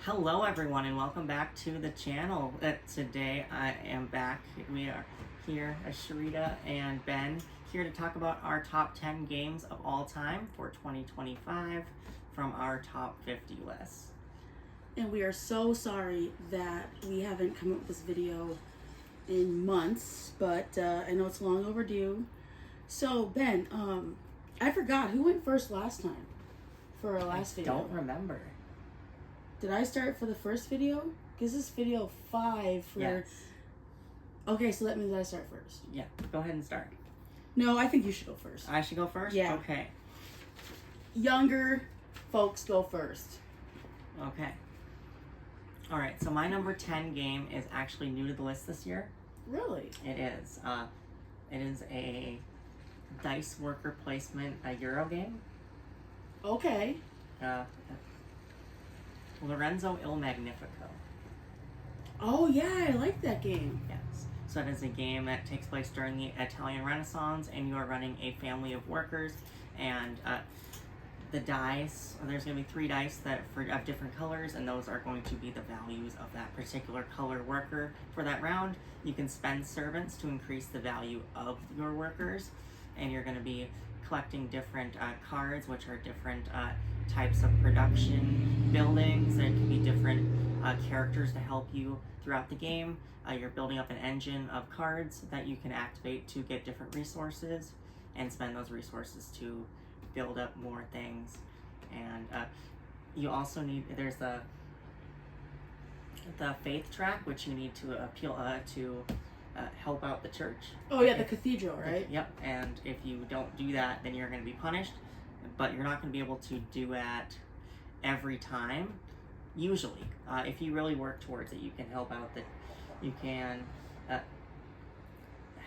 Hello everyone and welcome back to the channel. Today I am back. We are here as Sharita and Ben here to talk about our top 10 games of all time for 2025 from our top 50 list. And we are so sorry that we haven't come up with this video in months, but I know it's long overdue. So Ben, I forgot who went first last time for our last video. Don't remember. Did I start for the first video? Because this is video 5 for... Yes. Okay, so that means I start first. Yeah, go ahead and start. No, I think you should go first. I should go first? Yeah. Okay. Younger folks go first. Okay. Alright, so my number 10 game is actually new to the list this year. Really? It is. It is a dice worker placement, a Euro game. Okay. Lorenzo Il Magnifico. Oh yeah, I like that game. Yes. So it is a game that takes place during the Italian Renaissance, and you are running a family of workers, and the dice, there's going to be 3 dice that of different colors, and those are going to be the values of that particular color worker for that round. You can spend servants to increase the value of your workers, and you're going to be collecting different cards, which are different types of production buildings. There can be different characters to help you throughout the game. You're building up an engine of cards that you can activate to get different resources and spend those resources to build up more things. And you also need, there's the faith track, which you need to appeal to help out the church. Oh yeah, the cathedral, right? Yep, and if you don't do that, then you're going to be punished, but you're not going to be able to do that every time. Usually, if you really work towards it, you can help out you can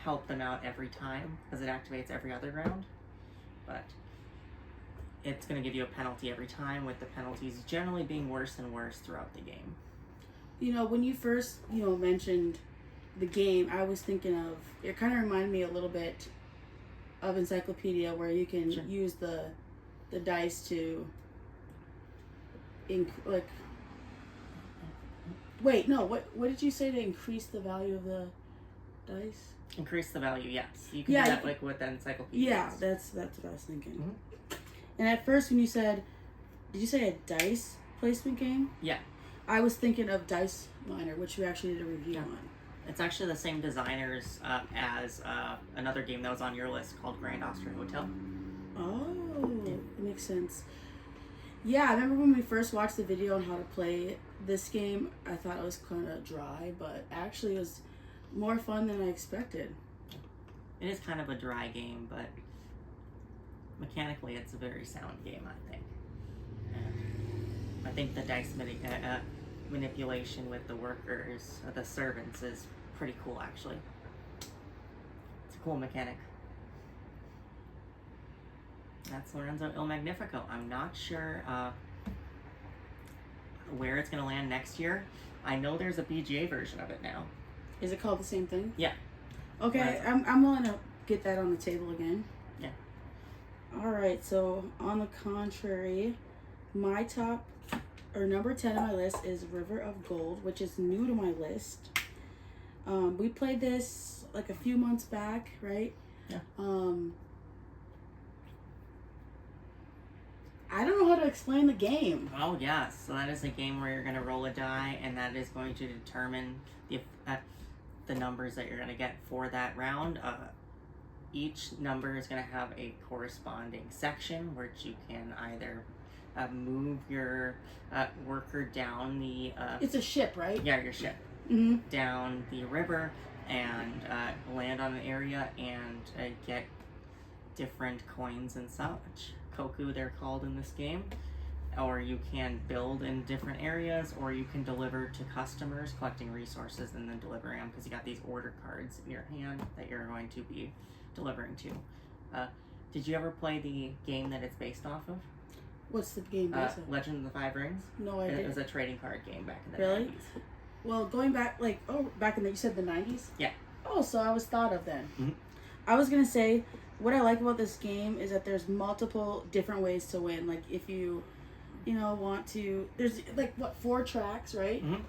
help them out every time, because it activates every other round, but it's going to give you a penalty every time, with the penalties generally being worse and worse throughout the game. You know, when you first, mentioned the game, I was thinking of, it kind of reminded me a little bit of Encyclopedia, where you can use the dice to wait, no, what did you say to increase the value of the dice? Increase the value, yes. You can do that like with the Encyclopedia. Yeah, that's what I was thinking. Mm-hmm. And at first when you said, did you say a dice placement game? Yeah. I was thinking of Dice Miner, which we actually did a review on. It's actually the same designers as another game that was on your list called Grand Austria Hotel. Oh, that makes sense. Yeah, I remember when we first watched the video on how to play this game, I thought it was kind of dry, but actually it was more fun than I expected. It is kind of a dry game, but mechanically it's a very sound game, I think. And I think the dice manipulation with the workers, the servants, is pretty cool, actually. It's a cool mechanic. That's Lorenzo Il Magnifico. I'm not sure where it's going to land next year. I know there's a BGA version of it now. Is it called the same thing? Yeah. Okay, I'm willing to get that on the table again. Yeah. Alright, so on the contrary, my number 10 on my list is River of Gold, which is new to my list. We played this like a few months back, right? Yeah. I don't know how to explain the game. Oh, yes. So that is a game where you're going to roll a die, and that is going to determine the numbers that you're going to get for that round. Each number is going to have a corresponding section, which you can either move your worker down the... it's a ship, right? Yeah, your ship. Mm-hmm. Down the river and land on an area and get different coins and such. Koku, they're called in this game. Or you can build in different areas, or you can deliver to customers, collecting resources and then delivering them, because you got these order cards in your hand that you're going to be delivering to. Did you ever play the game that it's based off of? What's the game based on? Legend of the Five Rings? No, I didn't. It was a trading card game back in the Really? 90s. Well, going back, back in you said the 90s? Yeah. Oh, so I was thought of then. Mm-hmm. I was going to say, what I like about this game is that there's multiple different ways to win. Like, if you you know, want to. There's like what 4 tracks, right? Mm-hmm.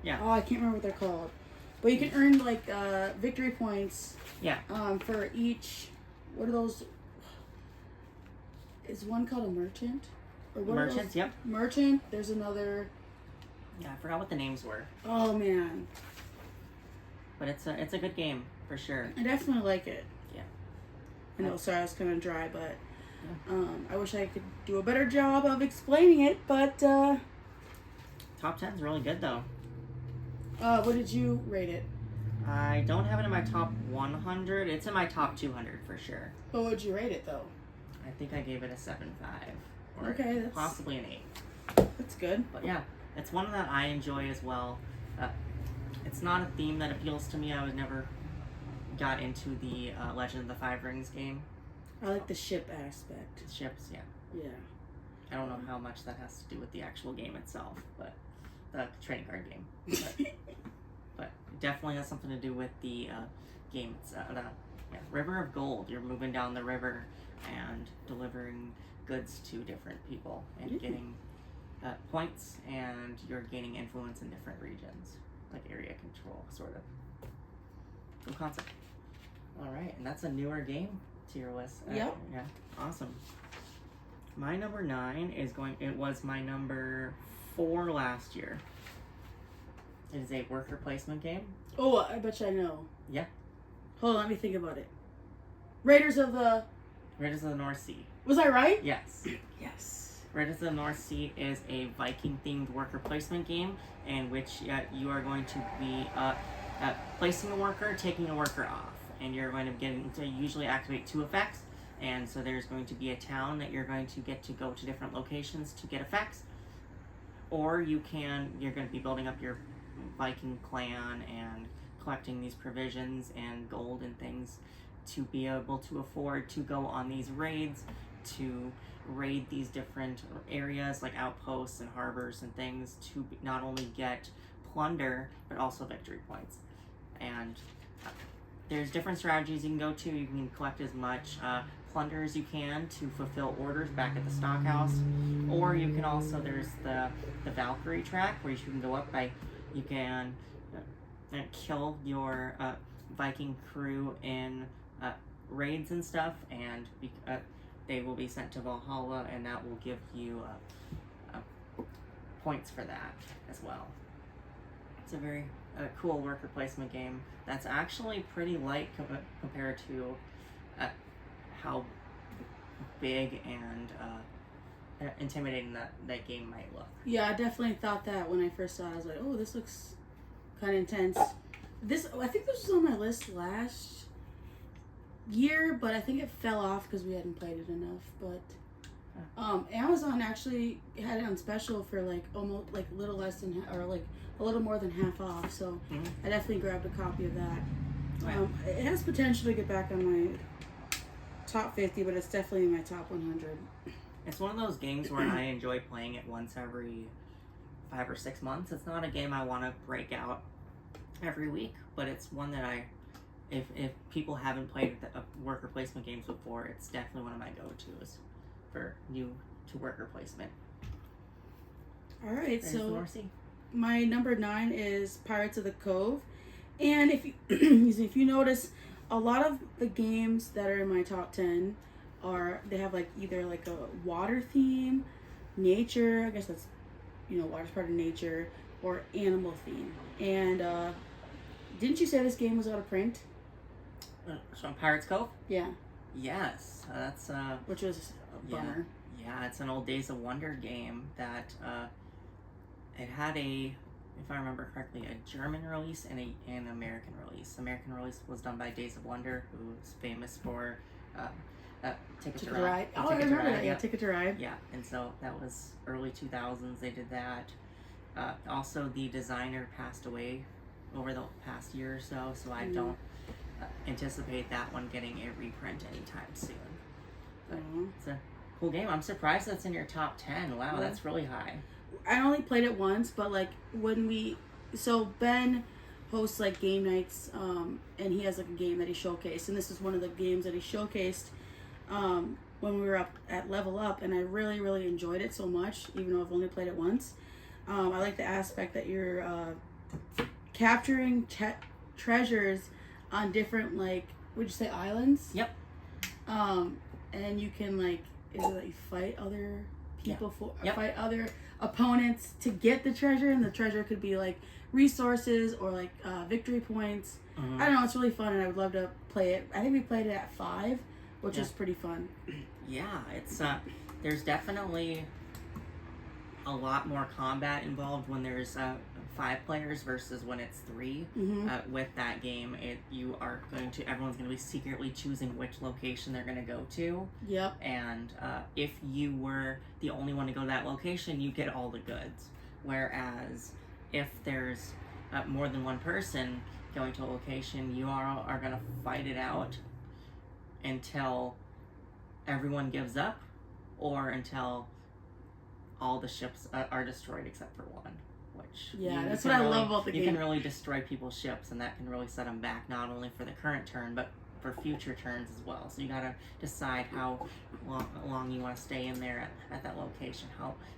Yeah. Oh, I can't remember what they're called, but you can earn like victory points. Yeah. For each. What are those? Is one called a merchant? Or what Merchants. Yep. Merchant. There's another. Yeah, I forgot what the names were. Oh man. But it's a good game for sure. I definitely like it. Yeah. I know. Sorry, I was kind of dry, but I wish I could do a better job of explaining it. But top 10's really good though. what did you rate it? I don't have it in my top 100. It's in my top 200 for sure. What would you rate it though? I think I gave it a 7.5. Or Okay, that's possibly an 8. That's good. But yeah, it's one that I enjoy as well. It's not a theme that appeals to me. I was never got into the Legend of the Five Rings game. I like the ship aspect. Ships, yeah. Yeah. I don't know how much that has to do with the actual game itself, but the trading card game. But it definitely has something to do with the game. It's River of Gold. You're moving down the river and delivering goods to different people and getting points, and you're gaining influence in different regions, like area control, sort of. Cool concept. All right, and that's a newer game to your list. Yep. Yeah, awesome. My number 9 is it was my number 4 last year. It is a worker placement game. Oh, I bet you I know. Yeah. Hold on, let me think about it. Raiders of the North Sea. Was I right? Yes. Yes. Raiders of the North Sea is a Viking-themed worker placement game in which you are going to be placing a worker, taking a worker off, and you're going to get to usually activate 2 effects. And so there's going to be a town that you're going to get to go to different locations to get effects, or you're going to be building up your Viking clan and collecting these provisions and gold and things to be able to afford to go on these raids, to raid these different areas like outposts and harbors and things, to not only get plunder but also victory points. And there's different strategies you can go to. You can collect as much plunder as you can to fulfill orders back at the stockhouse, or you can also, there's the Valkyrie track where you can go up by, you can kill your Viking crew in raids and stuff, and they will be sent to Valhalla, and that will give you points for that as well. It's a very cool worker placement game that's actually pretty light compared to how big and intimidating that game might look. Yeah, I definitely thought that when I first saw it. I was like, oh, this looks kind of intense. I think this was on my list last year, but I think it fell off because we hadn't played it enough. But Amazon actually had it on special for like almost like little less than or like a little more than half off. So I definitely grabbed a copy of that. It has potential to get back on my top 50, but it's definitely in my top 100. It's one of those games where I enjoy playing it once every 5 or 6 months. It's not a game I want to break out every week, but it's one that if people haven't played worker placement games before, it's definitely one of my go-tos for new to worker placement. All right, so North Sea. My number 9 is Pirates of the Cove, and if you if you notice, a lot of the games that are in my top 10 they have like either like a water theme, nature. I guess that's water's part of nature, or animal theme. And didn't you say this game was out of print? So Pirates Cove? Yeah. Yes, that's which was a bummer. Yeah, it's an old Days of Wonder game that it had if I remember correctly, a German release and an American release. American release was done by Days of Wonder, who's famous for Ticket to Ride. Oh, I remember that. Yeah, Ticket to Ride. Yeah, and so that was early 2000s. They did that. Also, the designer passed away over the past year or so, so I don't anticipate that one getting a reprint anytime soon. But it's a cool game. I'm surprised that's in your top 10. Wow, that's really high. I only played it once, but like Ben hosts like game nights, and he has like a game that he showcased, and this is one of the games that he showcased. when we were up at Level Up, and I really, really enjoyed it so much, even though I've only played it once. I like the aspect that you're capturing treasures on different, like, would you say islands? Yep. And you can, like, is it like fight other people fight other opponents to get the treasure, and the treasure could be like resources or like victory points. I don't know, it's really fun, and I would love to play it. I think we played it at 5, which is pretty fun. Yeah, it's there's definitely a lot more combat involved when there's 5 players versus when it's 3. With that game, everyone's going to be secretly choosing which location they're going to go to. Yep. And if you were the only one to go to that location, you get all the goods. Whereas if there's more than one person going to a location, you are going to fight it out until everyone gives up, or until all the ships are destroyed except for one. Which that's what I love about the game. You can really destroy people's ships, and that can really set them back, not only for the current turn, but for future turns as well. So you gotta decide how long you want to stay in there at that location,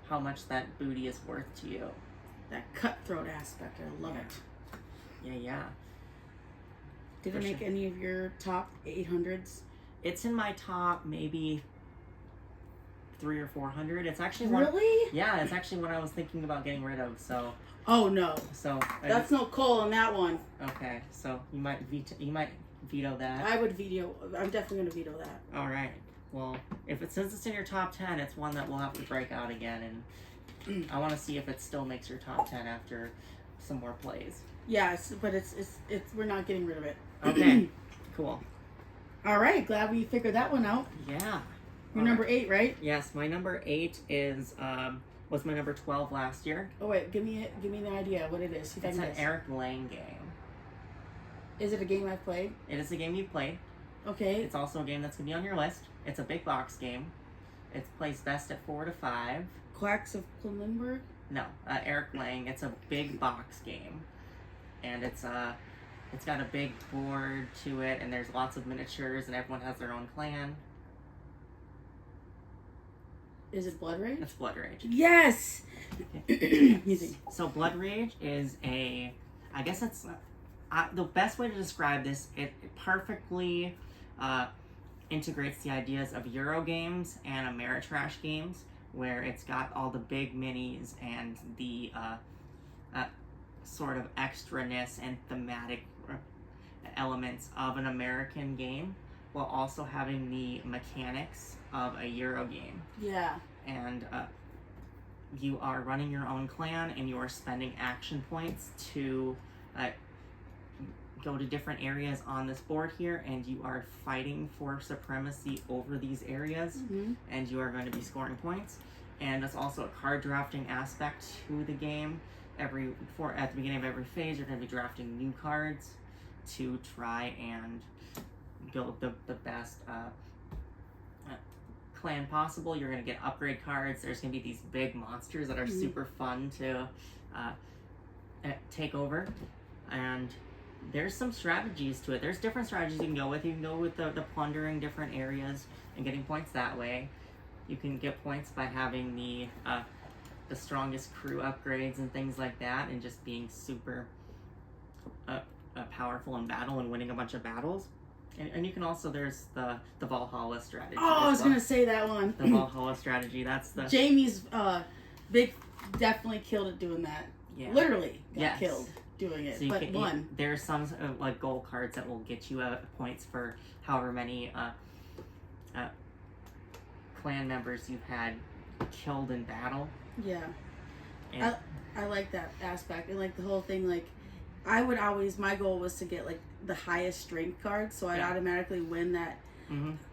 how much that booty is worth to you. That cutthroat aspect, I love it. Yeah. Did it make any of your top 800s? It's in my top maybe 300 or 400. It's actually really? Yeah, it's actually one I was thinking about getting rid of. So. Oh no. So. That's no coal on that one. Okay, so you might veto that. I would veto. I'm definitely gonna veto that. All right. Well, since it's in your top 10, it's one that we'll have to break out again, and I want to see if it still makes your top 10 after some more plays. Yeah, but it's we're not getting rid of it. Okay. Cool. All right. Glad we figured that one out. Yeah. Your number 8, right? Yes, my number 8 was my number 12 last year. Oh wait, give me an idea what it is. See if it's an Eric Lang game. Is it a game I've played? It is a game you've played. Okay. It's also a game that's gonna be on your list. It's a big box game. It plays best at 4 to 5. Quacks of Quedlinburg? No, Eric Lang. It's a big box game, and it's got a big board to it, and there's lots of miniatures, and everyone has their own clan. Is it Blood Rage? It's Blood Rage. Yes! Easy. So Blood Rage is I guess it's, the best way to describe this, it perfectly integrates the ideas of Euro games and Ameritrash games, where it's got all the big minis and the sort of extraness and thematic elements of an American game, while also having the mechanics of a Euro game. Yeah. And you are running your own clan, and you are spending action points to go to different areas on this board here, and you are fighting for supremacy over these areas, and you are going to be scoring points. And there's also a card drafting aspect to the game. At the beginning of every phase, you're going to be drafting new cards to try and build the best clan possible. You're going to get upgrade cards. There's going to be these big monsters that are super fun to take over. And there's some strategies to it. There's different strategies you can go with. You can go with the plundering different areas and getting points that way. You can get points by having the strongest crew upgrades and things like that, and just being super powerful in battle and winning a bunch of battles. And you can also, there's the Valhalla strategy. Oh, I was going to say that one. The Valhalla strategy, that's the... Jamie's definitely killed at doing that. Yeah. Literally got killed doing it, so but won. There's some like gold cards that will get you points for however many clan members you've had killed in battle. Yeah. And I like that aspect, and like the whole thing, like I would always, my goal was to get like the highest strength card, so I'd automatically win that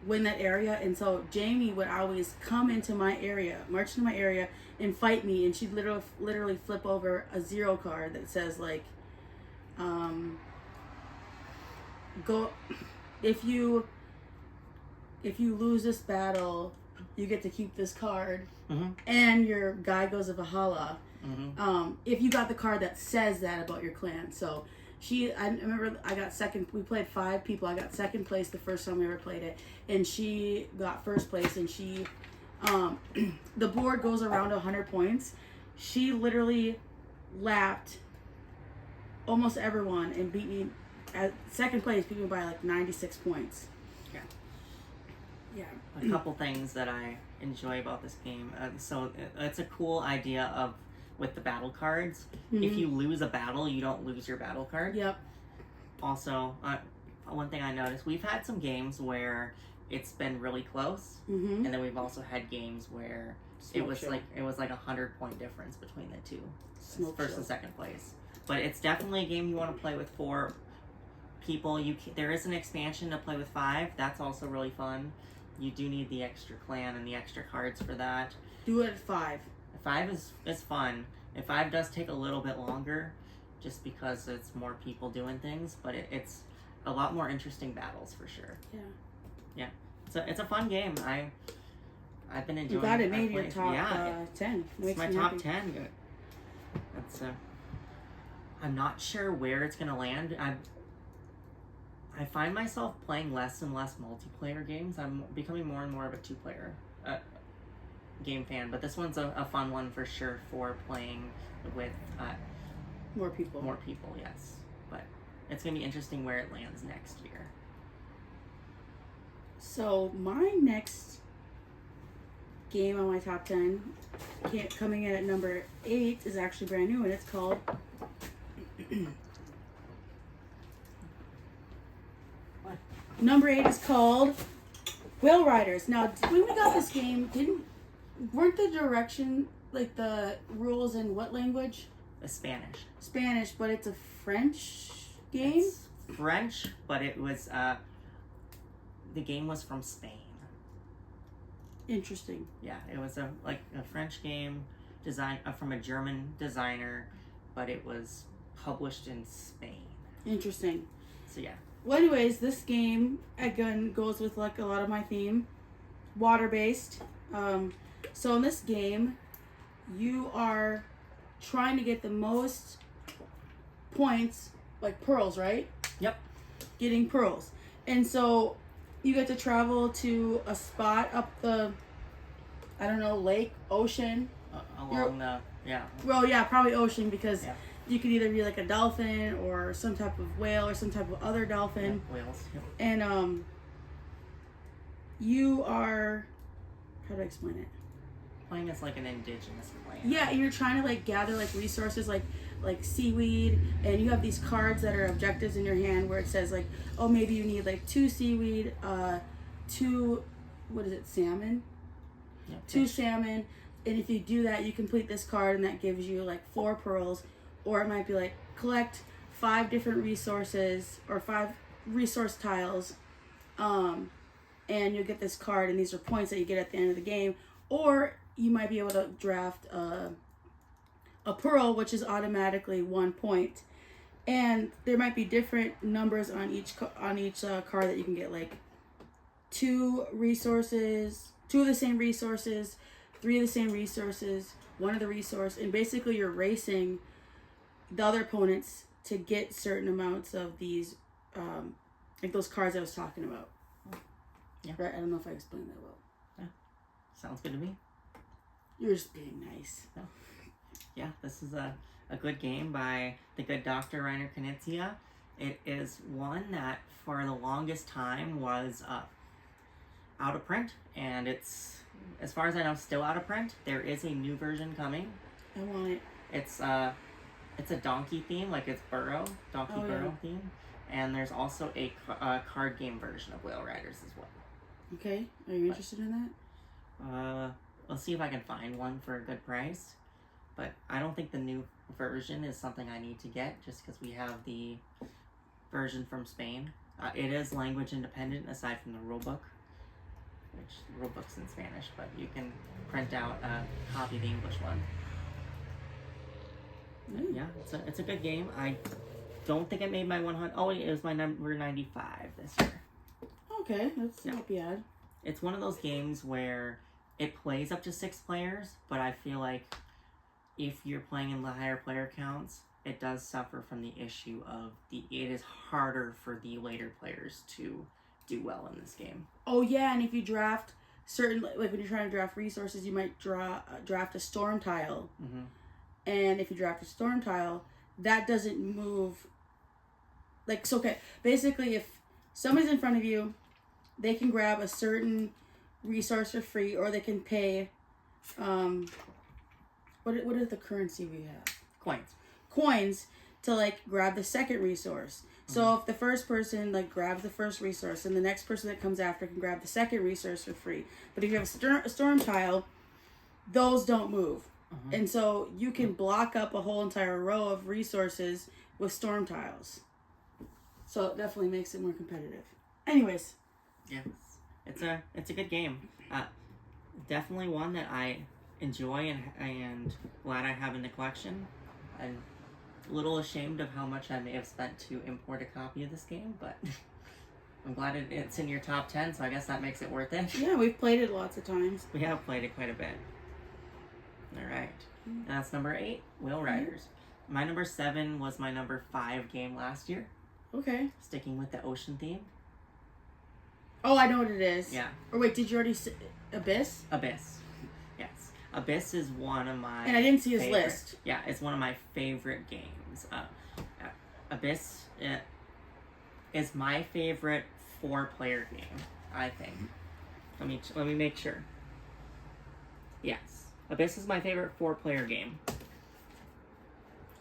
area. And so Jamie would always come into my area, march into my area, and fight me, and she'd literally flip over a 0 card that says like, go, if you lose this battle, you get to keep this card, and your guy goes to Valhalla. If you got the card that says that about your clan. So I remember I got second. We played 5 people. I got second place the first time we ever played it, and she got first place. And she, the board goes around 100 points. She literally lapped almost everyone and beat me at second place. Beat me by like 96 points. Yeah. Yeah. A couple things that I enjoy about this game. So it's a cool idea of with the battle cards. If you lose a battle, you don't lose your battle card. Yep. Also, one thing I noticed, we've had some games where it's been really close, and then we've also had games where it was like a 100-point difference between the two, first and second place. But it's definitely a game you want to play with 4 people. There is an expansion to play with 5. That's also really fun. You do need the extra clan and the extra cards for that. Do it at 5. 5 is fun. 5 does take a little bit longer, just because it's more people doing things, but it's a lot more interesting battles for sure. Yeah. It's a fun game. I've been enjoying. You got it made your top 10. It's my top 10. That's I'm not sure where it's gonna land. I find myself playing less and less multiplayer games. I'm becoming more and more of a 2-player game fan, but this one's a fun one for sure for playing with more people. More people, yes. But it's gonna be interesting where it lands next year. So my next game on my top 10, coming in at number 8, is actually brand new, and it's called Number 8 is called Whale Riders. Now, when we got this game, weren't the direction, like the rules in what language? Spanish. Spanish, but it's a French game? It's French, but it was, the game was from Spain. Interesting. Yeah, it was a French game design from a German designer, but it was published in Spain. Interesting. So yeah. Well, anyways, this game again goes with like a lot of my theme, water based. So in this game, you are trying to get the most points, like pearls, right? Yep. Getting pearls, and so you get to travel to a spot up the, I don't know, lake, ocean. Well, yeah, probably ocean, because you could either be like a dolphin or some type of whale or some type of other dolphin. Yeah, whales. Yep. And you are, how do I explain it? Playing as like an indigenous plant. Yeah, you're trying to like gather like resources like seaweed, and you have these cards that are objectives in your hand where it says like, oh, maybe you need like 2 seaweed, 2, what is it, salmon? Yep, 2 salmon, and if you do that, you complete this card, and that gives you like 4 pearls. Or it might be like, collect 5 different resources or 5 resource tiles, and you'll get this card, and these are points that you get at the end of the game. Or you might be able to draft a pearl, which is automatically 1 point. And there might be different numbers on each card that you can get, like 2 resources, 2 of the same resources, 3 of the same resources, 1 of the resource, and basically you're racing the other opponents to get certain amounts of these, like those cards I was talking about. Yeah. Right? I don't know if I explained that well. Yeah. Sounds good to me. You're just being nice. Yeah, this is a good game by the good Dr. Reiner Knizia. It is one that for the longest time was out of print, and it's, as far as I know, still out of print. There is a new version coming. I want it. It's a donkey theme, like it's Burrow theme, and there's also a card game version of Whale Riders as well. Okay, are you interested in that? Let's see if I can find one for a good price, but I don't think the new version is something I need to get, just because we have the version from Spain. It is language independent aside from the rulebook, which the rulebook's in Spanish, but you can print out a copy of the English one. Yeah, it's a good game. I don't think it made my 100. Oh, it was my number 95 this year. Okay, that's not bad. It's one of those games where it plays up to 6 players, but I feel like if you're playing in the higher player counts, it does suffer from the issue of it is harder for the later players to do well in this game. Oh yeah, and if you draft certain, like when you're trying to draft resources, you might draft a storm tile. Mm-hmm. And if you draft a storm tile, that doesn't move. Like, so okay, basically if somebody's in front of you, they can grab a certain resource for free, or they can pay, what is the currency we have? Coins to like grab the second resource. So if the first person like grabs the first resource, and the next person that comes after can grab the second resource for free. But if you have a storm tile, those don't move. And so you can block up a whole entire row of resources with storm tiles. So it definitely makes it more competitive. Anyways. Yes. It's a good game. Definitely one that I enjoy and glad I have in the collection. I'm a little ashamed of how much I may have spent to import a copy of this game, but I'm glad it's in your top 10, so I guess that makes it worth it. Yeah, we've played it lots of times. We have played it quite a bit. Alright. That's number 8, Wheel Riders. My number 7 was my number 5 game last year. Okay. Sticking with the ocean theme. Oh, I know what it is. Yeah. Or wait, did you already say Abyss? Abyss. Yes. Abyss is one of my And I didn't see his favorite. list. Yeah, it's one of my favorite games. Abyss is my favorite 4-player game, I think. Let me make sure. Yes. Abyss is my favorite 4-player game.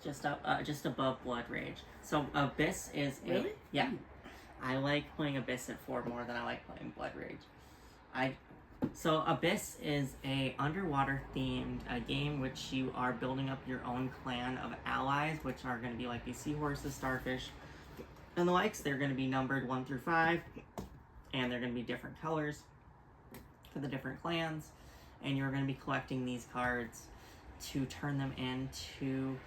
Just above Blood Rage. So Abyss is Really? Yeah. I like playing Abyss at 4 more than I like playing Blood Rage. So Abyss is a underwater themed game which you are building up your own clan of allies, which are going to be like these seahorses, starfish, and the likes. They're going to be numbered 1 through 5, and they're going to be different colors for the different clans, and you're going to be collecting these cards to turn them into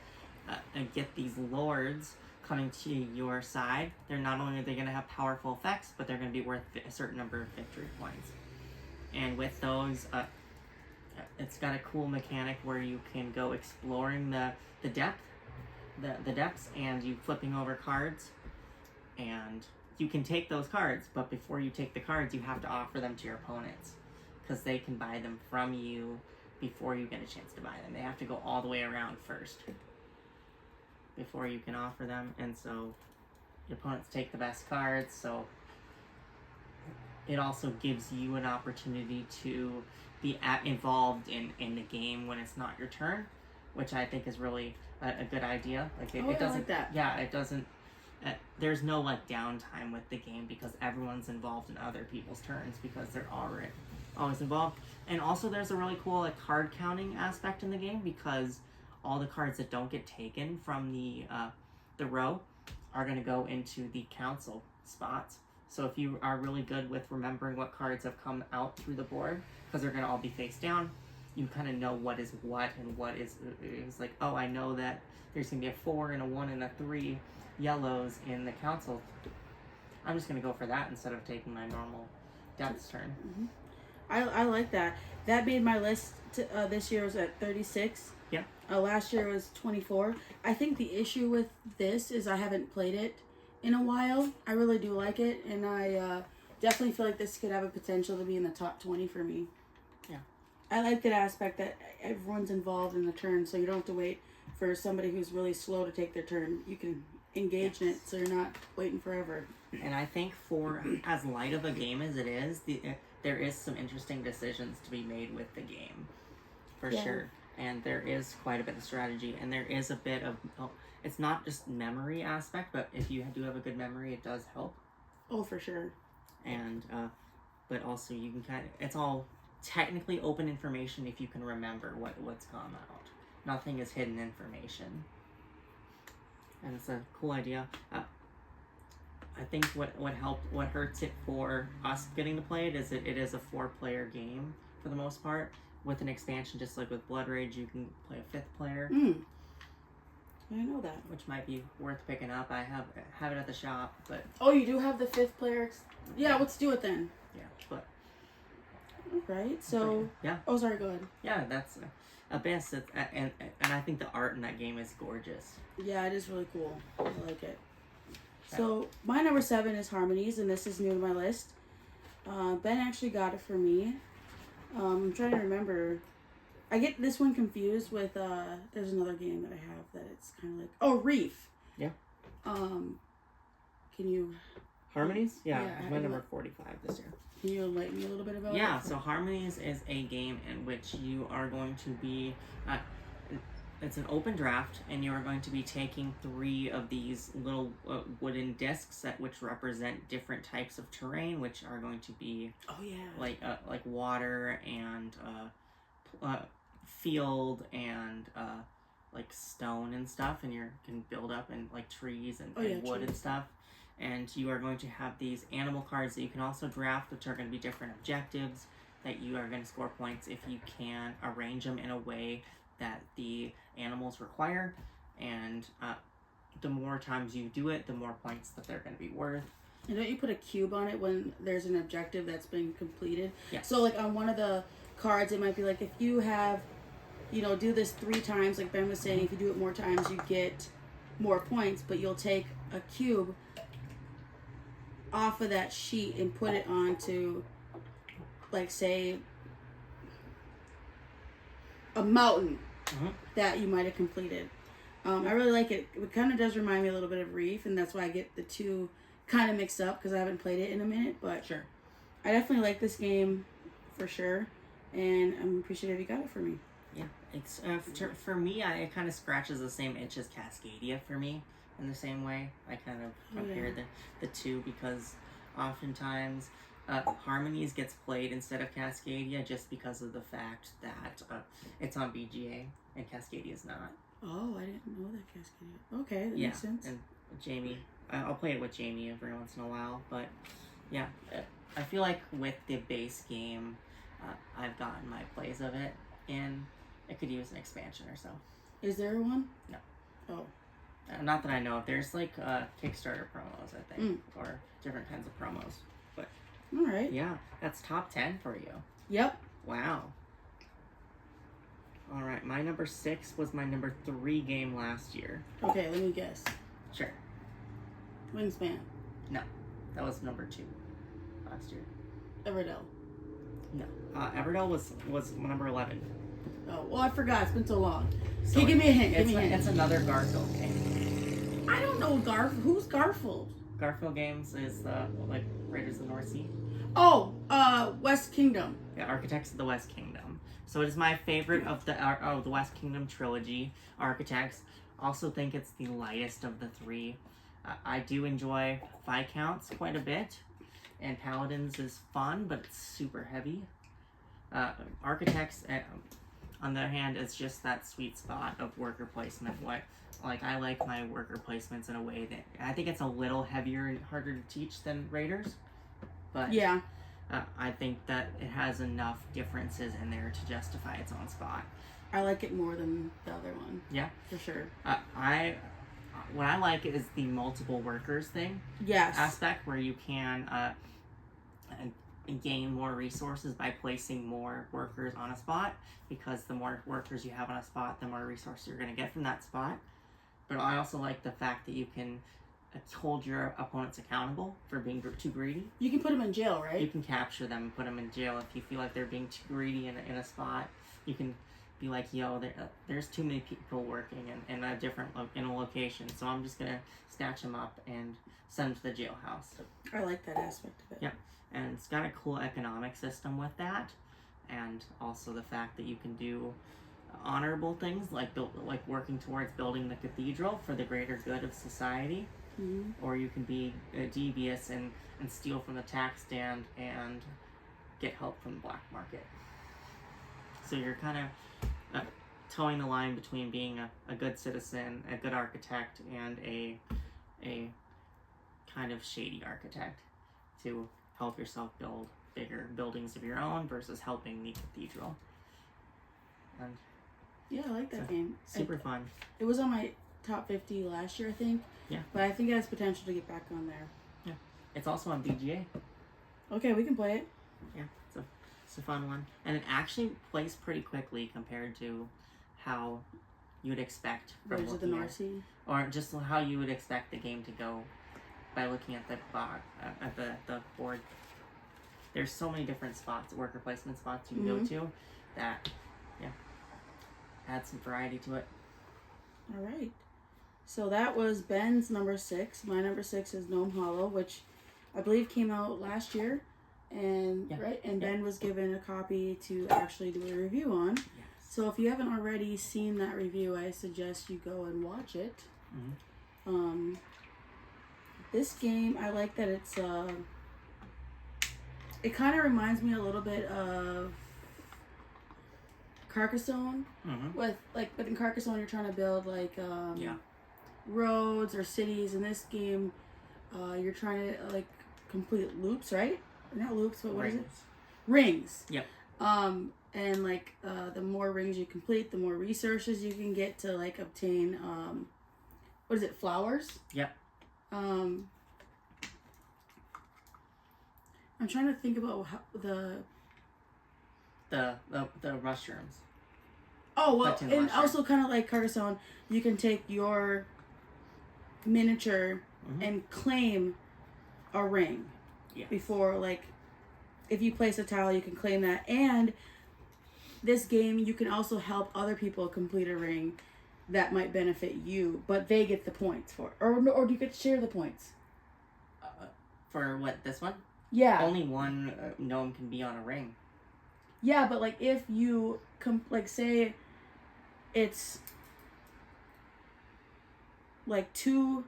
and get these lords coming to your side. They're not only are they going to have powerful effects, but they're going to be worth a certain number of victory points. And with those, it's got a cool mechanic where you can go exploring the depths, and you flipping over cards, and you can take those cards, but before you take the cards, you have to offer them to your opponents, because they can buy them from you before you get a chance to buy them. They have to go all the way around first before you can offer them, and so your opponents take the best cards, so it also gives you an opportunity to be involved in the game when it's not your turn, which I think is really a good idea. Like it doesn't. I like that. Yeah, it doesn't. There's no like downtime with the game because everyone's involved in other people's turns because they're always involved. And also, there's a really cool like card counting aspect in the game because all the cards that don't get taken from the row are going to go into the council spots. So if you are really good with remembering what cards have come out through the board, because they're going to all be face down, you kind of know what is what and what is like, oh, I know that there's going to be a 4 and a 1 and a 3 yellows in the council. I'm just going to go for that instead of taking my normal death's turn. Mm-hmm. I like that. That made my list this year was at 36. Yeah. Last year was 24. I think the issue with this is I haven't played it in a while. I really do like it, and I definitely feel like this could have a potential to be in the top 20 for me. Yeah. I like that aspect that everyone's involved in the turn, so you don't have to wait for somebody who's really slow to take their turn. You can engage in it, so you're not waiting forever. And I think for as light of a game as it is, there is some interesting decisions to be made with the game, for sure. And there is quite a bit of strategy, and there is a bit of it's not just memory aspect, but if you do have a good memory, it does help. Oh, for sure. And but also you can it's all technically open information if you can remember what's gone out. Nothing is hidden information, and it's a cool idea. I think what hurts it for us getting to play it is it is a 4-player game for the most part. With an expansion, just like with Blood Rage, you can play a 5th player. I know that. Which might be worth picking up. I have it at the shop, but... Oh, you do have the 5th player? Yeah, let's do it then. Yeah, but... right? So yeah. Oh, sorry. Go ahead. Yeah, that's Abyss, and I think the art in that game is gorgeous. Yeah, it is really cool. I like it. So my number 7 is Harmonies, and this is new to my list. Ben actually got it for me. I'm trying to remember. I get this one confused with there's another game that I have that it's kind of like Reef. Yeah. Can you Harmonies? Yeah, Yeah, my number 45 this year. Can you enlighten me a little bit about it? Yeah, so Harmonies is a game in which you are going to be, it's an open draft, and you are going to be taking 3 of these little wooden discs which represent different types of terrain, which are going to be like water and field and like stone and stuff, and you can build up and like trees and wood and stuff. And you are going to have these animal cards that you can also draft, which are going to be different objectives that you are going to score points if you can arrange them in a way that the animals require. And the more times you do it, the more points that they're going to be worth. And don't you put a cube on it when there's an objective that's been completed? Yeah. So like on one of the cards, it might be like if you have, do this 3 times, like Ben was saying, if you do it more times, you get more points, but you'll take a cube off of that sheet and put it onto, like, say, a mountain that you might have completed. I really like it. It kind of does remind me a little bit of Reef, and that's why I get the two kind of mixed up because I haven't played it in a minute. But sure, I definitely like this game for sure, and I'm appreciative you got it for me. Yeah, it's for me. It kind of scratches the same itch as Cascadia for me. In the same way, I kind of compare the two because oftentimes Harmonies gets played instead of Cascadia just because of the fact that it's on BGA and Cascadia is not. Oh, I didn't know that Cascadia. Okay, that makes sense. And Jamie, I'll play it with Jamie every once in a while, but yeah, I feel like with the base game, I've gotten my plays of it, and it could use an expansion or so. Is there one? No. Oh. Not that I know of. There's like Kickstarter promos, I think, or different kinds of promos. But all right, yeah, that's top 10 for you. Yep. Wow. All right, my number 6 was my number 3 game last year. Okay, let me guess. Sure. Wingspan. No, that was number 2 last year. Everdell. No, Everdell was number 11. Oh, well, I forgot. It's been so long. So okay, give me a hint. It's another Garfield game. I don't know Who's Garfield? Garfield Games is like Raiders of the North Sea. Oh, West Kingdom. Yeah, Architects of the West Kingdom. So it is my favorite of the West Kingdom trilogy. Architects. Also think it's the lightest of the 3. I do enjoy Viscounts quite a bit, and Paladins is fun, but it's super heavy. Architects, on the other hand, it's just that sweet spot of worker placement. I like my worker placements in a way that I think it's a little heavier and harder to teach than Raiders, but yeah, I think that it has enough differences in there to justify its own spot. I like it more than the other one. Yeah, for sure. What I like is the multiple workers thing. Yes. Aspect where you can gain more resources by placing more workers on a spot, because the more workers you have on a spot, the more resources you're going to get from that spot. But I also like the fact that you can hold your opponents accountable for being too greedy. You can put them in jail, right? You can capture them and put them in jail if you feel like they're being too greedy in a spot. You can be like, yo, there's too many people working in a location, so I'm just gonna snatch them up and send them to the jailhouse. I like that aspect of it. Yeah, and it's got a cool economic system with that, and also the fact that you can do honorable things like working towards building the cathedral for the greater good of society, or you can be devious and steal from the tax stand and get help from the black market. So you're kind of towing the line between being a good citizen, a good architect, and a kind of shady architect to help yourself build bigger buildings of your own versus helping the cathedral. And yeah, I like that game. Super fun. It was on my top 50 last year, I think. Yeah. But I think it has potential to get back on there. Yeah. It's also on BGA. Okay, we can play it. Yeah. So It's a fun one, and it actually plays pretty quickly compared to how you'd expect from Raiders of the looking North Sea. or just how you would expect the game to go by looking at the board. There's so many different spots, worker placement spots you can go to, that adds some variety to it. All right. So that was Ben's number 6. My number 6 is Gnome Hollow, which I believe came out last year, and Ben was given a copy to actually do a review on. Yes. So if you haven't already seen that review, I suggest you go and watch it. This game, I like that it's it kind of reminds me a little bit of Carcassonne. But in Carcassonne, you're trying to build like roads or cities. In this game, you're trying to like complete loops, right? Not loops, but what is it? Rings. Yep. And like the more rings you complete, the more resources you can get to like obtain what is it? Flowers. Yep. I'm trying to think about how the mushrooms. Oh, well, and also kind of like Carcassonne, you can take your miniature and claim a ring. Yes. Before, like, if you place a tile, you can claim that. And this game, you can also help other people complete a ring that might benefit you, but they get the points for it. Or do you get to share the points? For what, this one? Yeah. Only one gnome can be on a ring. Yeah, but like if you like say it's like two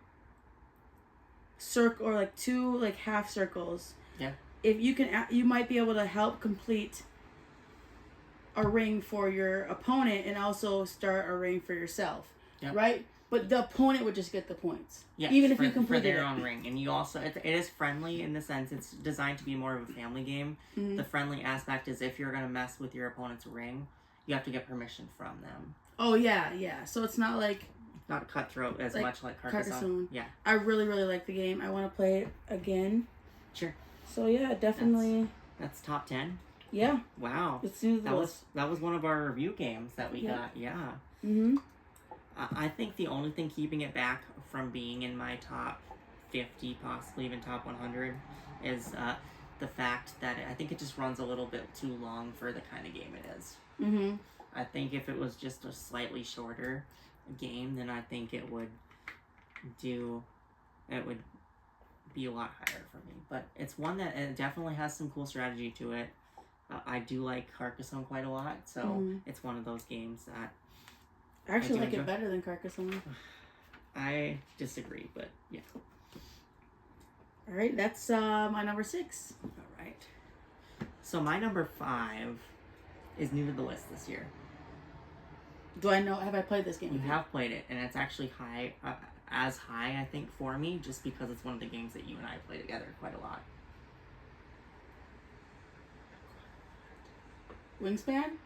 half circles. Yeah. If you can, you might be able to help complete a ring for your opponent and also start a ring for yourself. Yep. Right? But the opponent would just get the points. Yes, even if you completed for their own ring. And you also, it is friendly in the sense it's designed to be more of a family game. The friendly aspect is if you're going to mess with your opponent's ring, you have to get permission from them. Oh, yeah. So it's not like... Not cutthroat as much like Carcassonne. Yeah. I really, really like the game. I want to play it again. Sure. So, yeah, definitely... That's top 10? Yeah. Wow. It's new to the list. That was one of our review games that we got. Yeah. I think the only thing keeping it back from being in my top 50, possibly even top 100, is the fact that I think it just runs a little bit too long for the kind of game it is. I think if it was just a slightly shorter game, then I think it would be a lot higher for me. But it's one that it definitely has some cool strategy to it. I do like Carcassonne quite a lot, so it's one of those games that I actually like it better than Carcassonne. I disagree, but yeah. All right, that's my number 6. All right. So my number 5 is new to the list this year. Do I know? Have I played this game? You have played it, and it's actually high, I think, for me, just because it's one of the games that you and I play together quite a lot. Wingspan?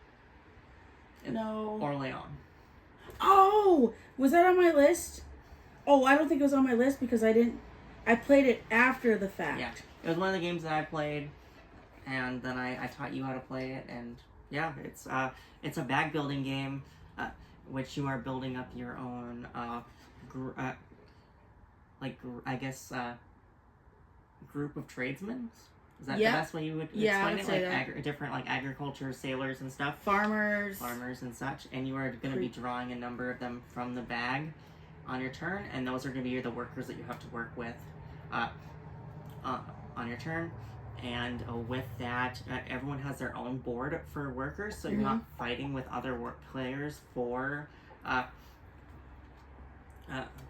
No. Orleans. Oh! Was that on my list? Oh, I don't think it was on my list because I played it after the fact. Yeah. It was one of the games that I played, and then I taught you how to play it, and yeah, it's a bag building game, which you are building up your own, group of tradesmen. Is that the best way you would explain it? Like different like agriculture, sailors and stuff. Farmers and such. And you are going to be drawing a number of them from the bag on your turn, and those are going to be the workers that you have to work with on your turn. And with that, everyone has their own board for workers, so you're not fighting with other players for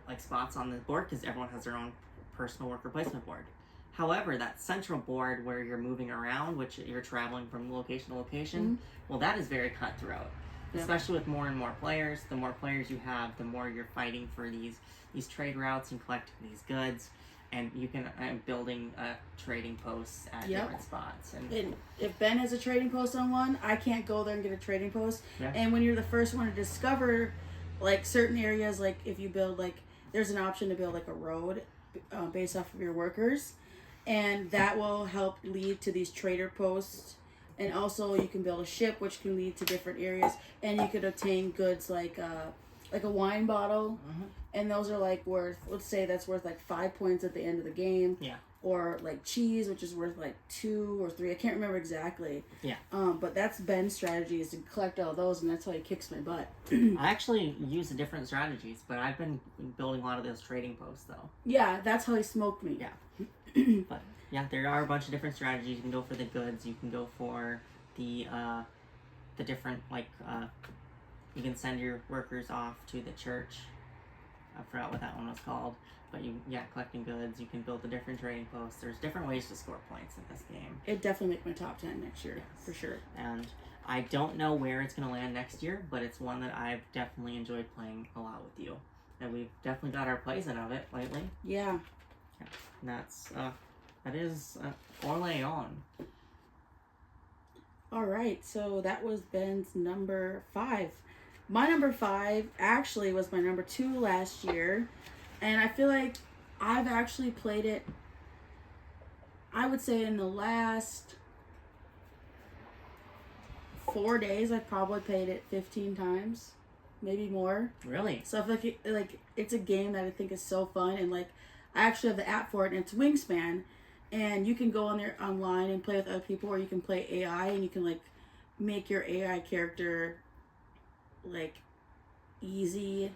like spots on the board, because everyone has their own personal worker placement board. However, that central board where you're moving around, which you're traveling from location to location, well, that is very cutthroat. Especially with more and more players. The more players you have, the more you're fighting for these trade routes and collecting these goods. And you can building trading posts at different spots. And if Ben has a trading post on one, I can't go there and get a trading post. Yeah. And when you're the first one to discover, like, certain areas, like if you build, like, there's an option to build like a road based off of your workers, and that will help lead to these trader posts And also you can build a ship, which can lead to different areas, and you could obtain goods like a wine bottle, and those are like worth, let's say that's worth like 5 points at the end of the game. Yeah. Or like cheese, which is worth like 2 or 3. I can't remember exactly. Yeah. But that's Ben's strategy, is to collect all those, and that's how he kicks my butt. I actually use the different strategies, but I've been building a lot of those trading posts though. Yeah, that's how he smoked me. Yeah. But yeah, there are a bunch of different strategies. You can go for the goods. You can go for the different you can send your workers off to the church. I forgot what that one was called. But collecting goods, you can build the different trading posts. There's different ways to score points in this game. It definitely make my top 10 next year, for sure. And I don't know where it's going to land next year, but it's one that I've definitely enjoyed playing a lot with you. And we've definitely got our plays in of it lately. Yeah. And that is Orlay on. All right, so that was Ben's number 5. My number 5 actually was my number 2 last year. And I feel like I've actually played it, I would say in the last 4 days, I've probably played it 15 times, maybe more. Really? So I feel like it's a game that I think is so fun. And like, I actually have the app for it, and it's Wingspan. And you can go on there online and play with other people, or you can play AI, and you can like make your AI character like easy,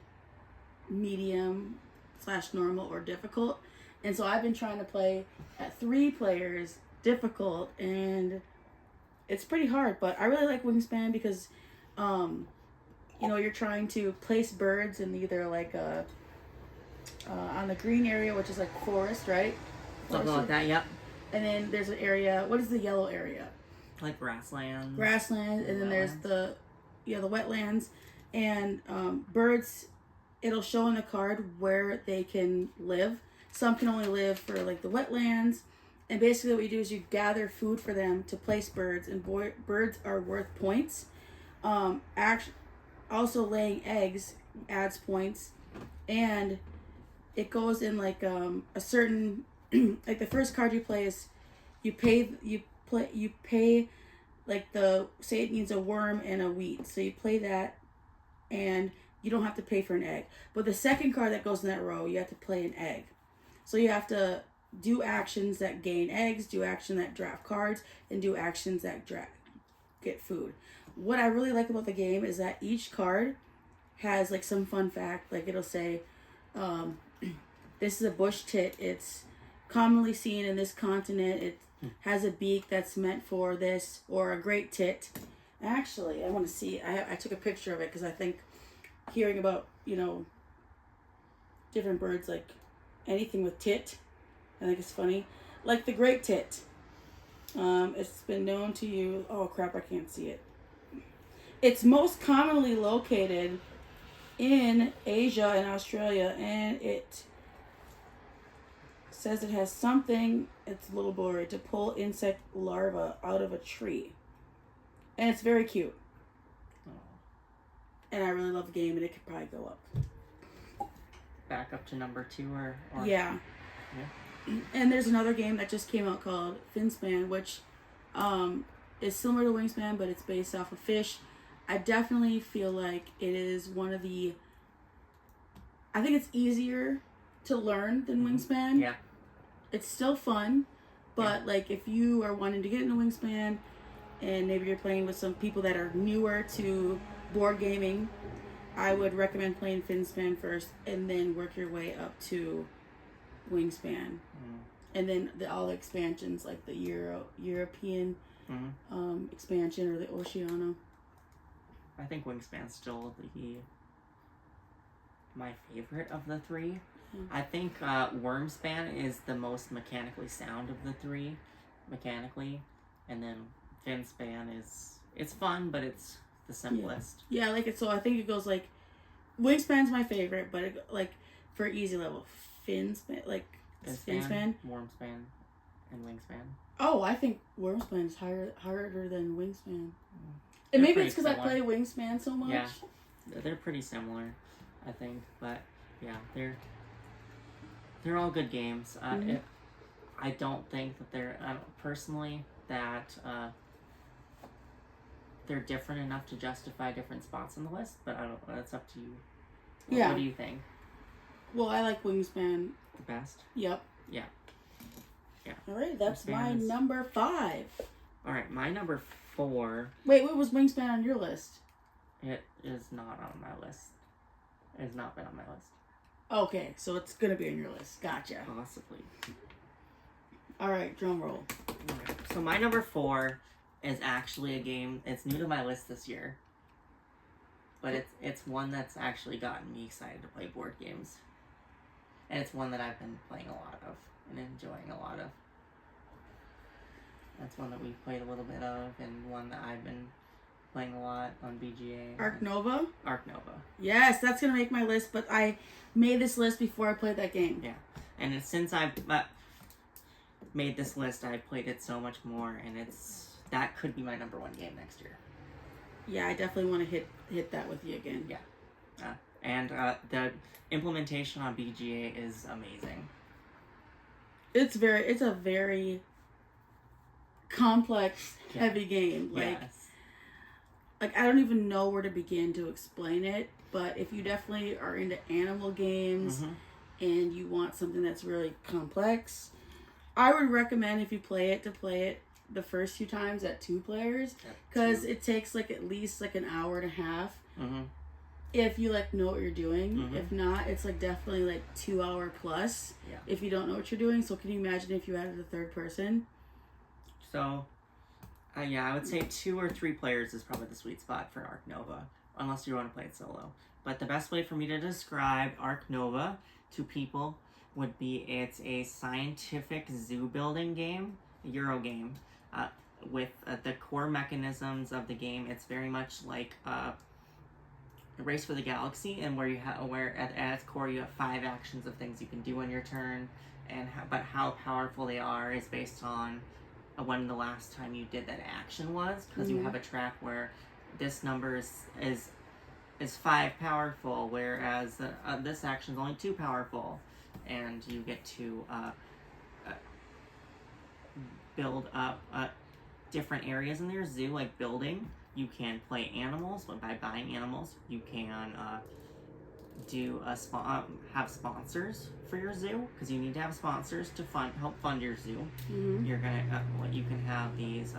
medium, / normal, or difficult. And so I've been trying to play at 3 players difficult, and it's pretty hard, but I really like Wingspan because you're trying to place birds in either like on the green area, which is like forest, right? Something like that, yep. And then there's an area, what is the yellow area? Like grassland. And then there's the wetlands. And birds, it'll show on the card where they can live. Some can only live for like the wetlands. And basically what you do is you gather food for them to place birds, and birds are worth points. Also laying eggs adds points, and it goes in like a certain like the first card you play is you pay like say it needs a worm and a wheat, so you play that, and you don't have to pay for an egg. But the second card that goes in that row, you have to play an egg. So you have to do actions that gain eggs, do action that draft cards, and do actions that get food. What I really like about the game is that each card has like some fun fact. Like it'll say, this is a bush tit. It's commonly seen in this continent. It has a beak that's meant for this, or a great tit. Actually, I want to see. I took a picture of it because I think hearing about, different birds, like anything with tit, I think it's funny. Like the great tit. It's been known to use, oh crap, I can't see it. It's most commonly located in Asia and Australia, and it says it has something, it's a little blurry, to pull insect larvae out of a tree. And it's very cute. And I really love the game, and it could probably go up. Back up to number 2 or yeah. And there's another game that just came out called Finspan, which is similar to Wingspan, but it's based off of fish. I definitely feel like it is one of the, I think it's easier to learn than Wingspan. Yeah. It's still fun, but like if you are wanting to get into Wingspan, and maybe you're playing with some people that are newer to board gaming, I would recommend playing Finspan first, and then work your way up to Wingspan. And then all the expansions, like the European expansion, or the Oceano. I think Wingspan's still my favorite of the 3. I think Wormspan is the most mechanically sound of the 3, and then Finspan it's fun, but it's the simplest. Yeah, like it. So I think it goes like, Wingspan's my favorite, but like for easy level, Finspan, Finspan, Wormspan, and Wingspan. Oh, I think Wormspan is harder than Wingspan. And maybe it's because I play Wingspan so much. Yeah, they're pretty similar, I think. But yeah, they're all good games. I don't think that they're personally that they're different enough to justify different spots on the list, but I don't. That's up to you. Yeah. What do you think? Well, I like Wingspan. The best. Yep. Yeah. Yeah. All right, that's Wingspan my is- number 5. All right, my number 4. Wait, what was Wingspan on your list? It is not on my list. It has not been on my list. Okay, so it's gonna be on your list. Gotcha. Possibly. All right, drum roll. Alright, so my number 4 is actually a game. It's new to my list this year, but it's one that's actually gotten me excited to play board games, and it's one that I've been playing a lot of and enjoying a lot of. That's one that we've played a little bit of, and one that I've been playing a lot on BGA. Ark Nova? Ark Nova. Yes, that's gonna make my list, but I made this list before I played that game. Yeah, and since I've made this list, I've played it so much more, and that could be my number 1 game next year. Yeah, I definitely want to hit that with you again. Yeah. And the implementation on BGA is amazing. It's a very complex, heavy game. Yes. Like I don't even know where to begin to explain it, but if you definitely are into animal games and you want something that's really complex, I would recommend if you play it to play it the first few times at 2 players, because it takes like at least like an hour and a half. If you like know what you're doing. If not, it's like definitely like 2 hour plus. Yeah. If you don't know what you're doing. So can you imagine if you added a third person? So, yeah, I would say 2 or 3 players is probably the sweet spot for Ark Nova, unless you want to play it solo. But the best way for me to describe Ark Nova to people would be it's a scientific zoo building game, a Euro game, with the core mechanisms of the game. It's very much like a Race for the Galaxy, and where at its core you have 5 actions of things you can do on your turn, and but how powerful they are is based on when the last time you did that action was, because you have a track where this number is 5 powerful, whereas this action is only 2 powerful, and you get to build up different areas in their zoo, like building. You can play animals, but by buying animals, you can have sponsors for your zoo, because you need to have sponsors to help fund your zoo. You're gonna you can have these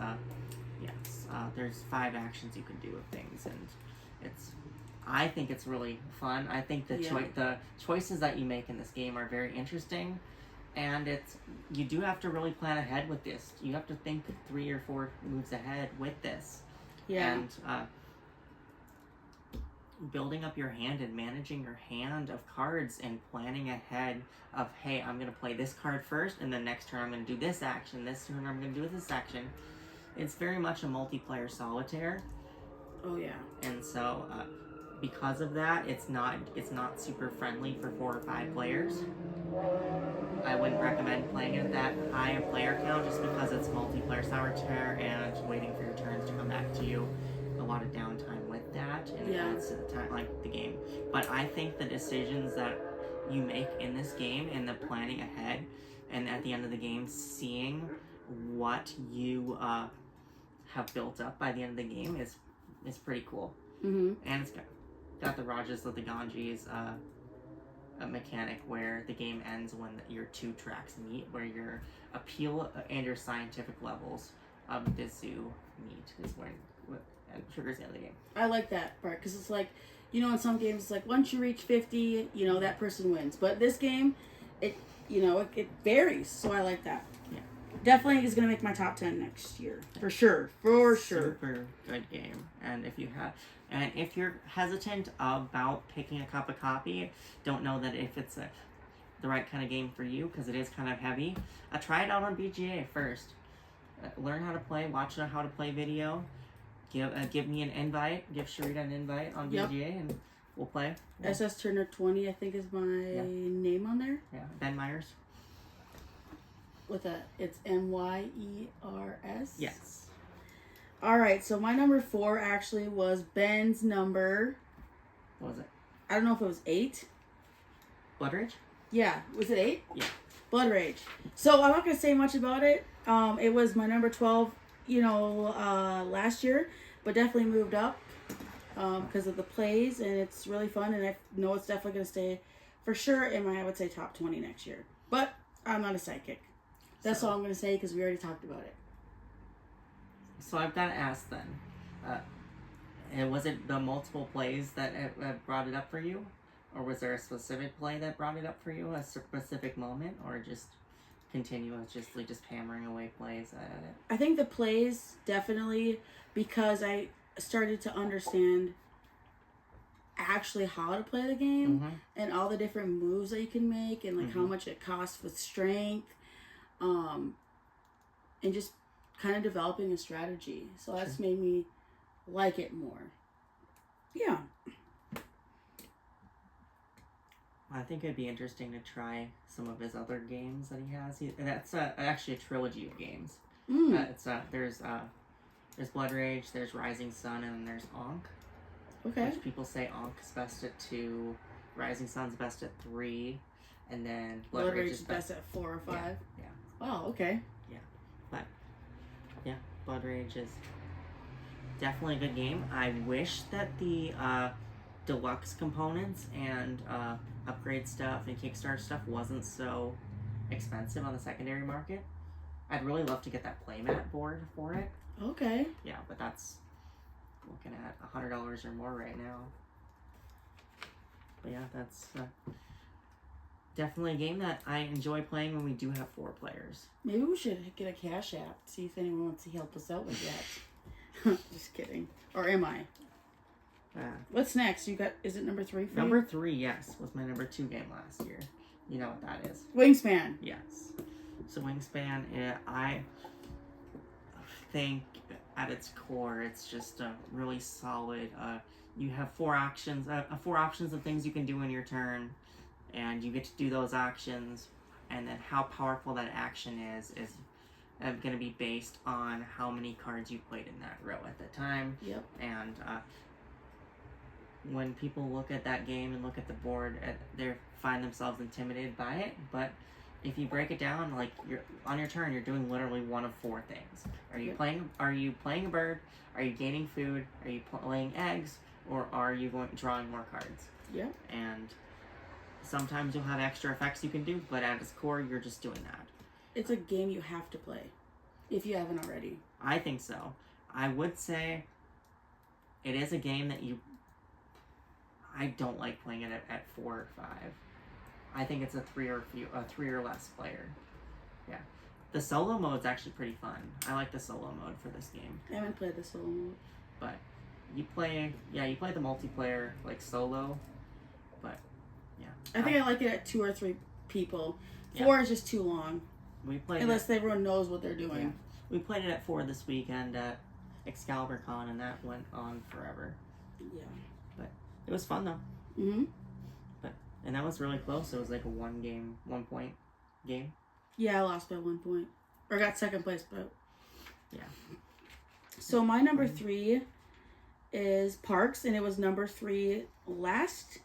there's 5 actions you can do with things, and I think it's really fun. I think the choices that you make in this game are very interesting, and you do have to really plan ahead with this. You have to think 3 or 4 moves ahead with this. Yeah. And building up your hand and managing your hand of cards and planning ahead of, hey, I'm going to play this card first, and then next turn I'm going to do this action, this turn I'm going to do this action. It's very much a multiplayer solitaire. Oh, yeah. And so, because of that, it's not super friendly for 4 or 5 players. I wouldn't recommend playing it at that high a player count, just because it's multiplayer solitaire and waiting for your turns to come back to you. A lot of downtime with that, and it's time like the game. But I think the decisions that you make in this game and the planning ahead, and at the end of the game, seeing what you have built up by the end of the game is pretty cool. And it's got the Rajas of the Ganges a mechanic where the game ends when your 2 tracks meet, where your appeal and your scientific levels of the zoo meet, is when it triggers the end of the game. I like that part, because it's like, in some games it's like once you reach 50, that person wins. But this game, it varies, so I like that. Yeah. Definitely is going to make my top 10 next year. For sure. Super good game. And if you're hesitant about picking a cup of coffee, don't know that if it's the right kind of game for you, because it is kind of heavy, try it out on BGA first. Learn how to play, watch how to play video. Give me an invite, give Sharita an invite on BGA, and we'll play. SS Turner 20, I think, is my name on there. Yeah, Ben Myers. It's Myers. Yes. All right, so my number 4 actually was Ben's number. What was it? I don't know if it was 8. Blood Rage? Yeah, was it 8? Yeah. Blood Rage. So I'm not gonna say much about it. It was my number 12, last year. but definitely moved up because of the plays, and it's really fun. And I know it's definitely going to stay for sure in my, I would say, top 20 next year. But I'm not a psychic. That's all I'm going to say because we already talked about it. So I've got to ask then, and was it the multiple plays that brought it up for you? Or was there a specific play that brought it up for you, a specific moment, or just continuously just hammering away plays at it? I think the plays definitely, because I started to understand actually how to play the game and all the different moves that you can make and like how much it costs with strength, and just kind of developing a strategy. So that's made me like it more. Yeah. I think it'd be interesting to try some of his other games that he has. That's actually a trilogy of games. There's Blood Rage, there's Rising Sun, and then there's Ankh. Okay. Which people say Ankh is best at 2, Rising Sun's best at 3, and then Blood Rage is best at 4 or 5. Yeah. Wow. Okay. Yeah, but yeah, Blood Rage is definitely a good game. I wish that the deluxe components and upgrade stuff and Kickstarter stuff wasn't so expensive on the secondary market. I'd really love to get that playmat board for it. Okay. Yeah, but that's looking at $100 or more right now. But yeah, that's definitely a game that I enjoy playing when we do have 4 players. Maybe we should get a Cash App, see if anyone wants to help us out with that. Just kidding. Or am I? What's next? You got? Is it number 3 for Number you? 3, yes, was my number 2 game last year. You know what that is? Wingspan. Yes. So Wingspan, I think at its core, it's just a really solid. You have 4 options of things you can do in your turn, and you get to do those actions, and then how powerful that action is going to be based on how many cards you played in that row at the time. Yep. And when people look at that game and look at the board, they find themselves intimidated by it. But if you break it down, like you're on your turn, you're doing literally one of 4 things. Are you playing a bird? Are you gaining food? Are you laying eggs? Or are you drawing more cards? Yeah. And sometimes you'll have extra effects you can do, but at its core, you're just doing that. It's a game you have to play, if you haven't already. I think so. I would say it is a game that I don't like playing it at 4 or 5. I think it's a 3 or less player. Yeah. The solo mode's actually pretty fun. I like the solo mode for this game. I haven't played the solo mode. But you play the multiplayer like solo, but yeah. I think I like it at 2 or 3 people. 4 is just too long. We played unless everyone knows what they're doing. Yeah. We played it at 4 this weekend at Excalibur Con, and that went on forever. Yeah. But it was fun though. Mm-hmm. And that was really close. It was like a 1 point game. Yeah, I lost by 1 point. Or got second place, but yeah. So my number 3 is Parks, and it was number 3 last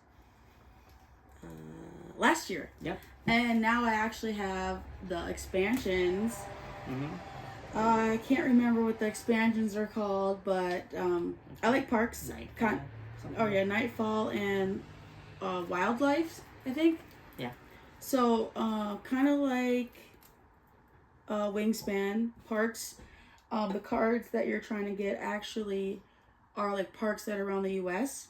year. Yep. And now I actually have the expansions. Mm-hmm. I can't remember what the expansions are called, but I like Parks. Nightfall and Wildlife, I think. Yeah. So kind of like Wingspan, Parks. The cards that you're trying to get actually are like parks that are around the U.S.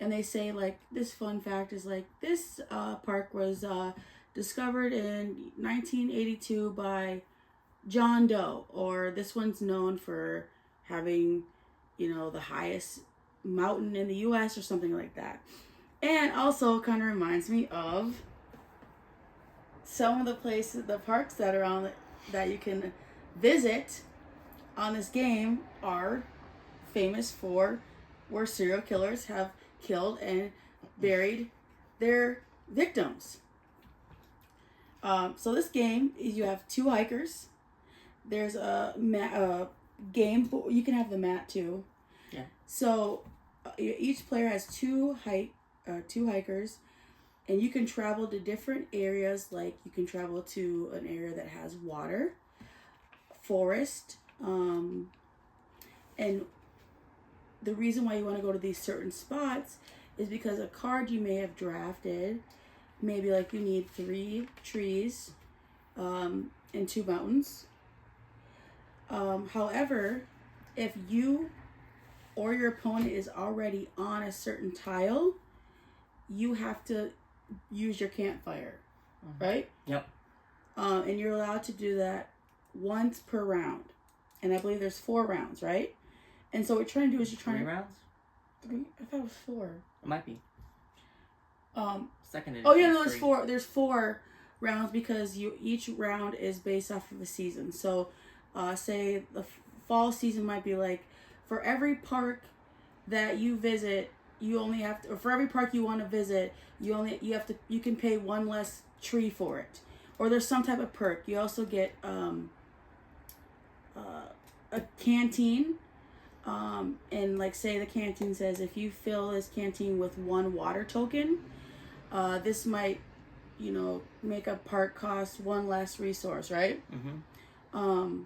And they say like this fun fact is like this park was discovered in 1982 by John Doe, or this one's known for having, the highest mountain in the U.S. or something like that. And also kind of reminds me of some of the parks that are on that you can visit on this game are famous for where serial killers have killed and buried their victims. So this game, you have 2 hikers. There's a game, but you can have the mat too. Yeah. So each player has 2 hikers, and you can travel to different areas. Like you can travel to an area that has water, forest, and the reason why you want to go to these certain spots is because a card you may have drafted, maybe like you need 3 trees and 2 mountains. However, if you or your opponent is already on a certain tile, you have to use your campfire, right? Yep. And you're allowed to do that once per round. And I believe there's 4 rounds, right? And so what you're trying to do is you're trying 3 to... rounds? 3? I thought it was 4. It might be. Second edition. Oh yeah, no, there's 4. There's 4 rounds because each round is based off of a season. So, say the fall season might be like, for every park that you visit, you only have to, or for every park you want to visit, you can pay 1 less tree for it. Or there's some type of perk. You also get a canteen. And like say the canteen says if you fill this canteen with 1 water token, this might, make a park cost 1 less resource, right? Mm-hmm.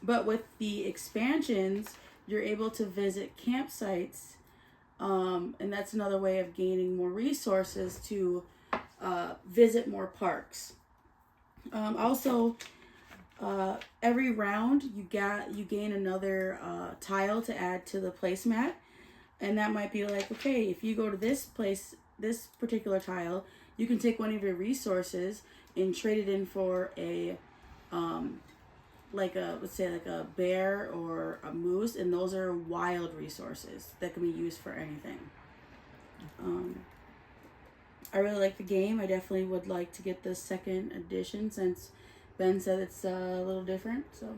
But with the expansions, you're able to visit campsites, and that's another way of gaining more resources to visit more parks. Also, every round you gain another tile to add to the placemat, and that might be like, okay, if you go to this place, this particular tile, you can take one of your resources and trade it in for a let's say like a bear or a moose, and those are wild resources that can be used for anything. I really like the game. I definitely would like to get the 2nd edition since Ben said it's a little different. So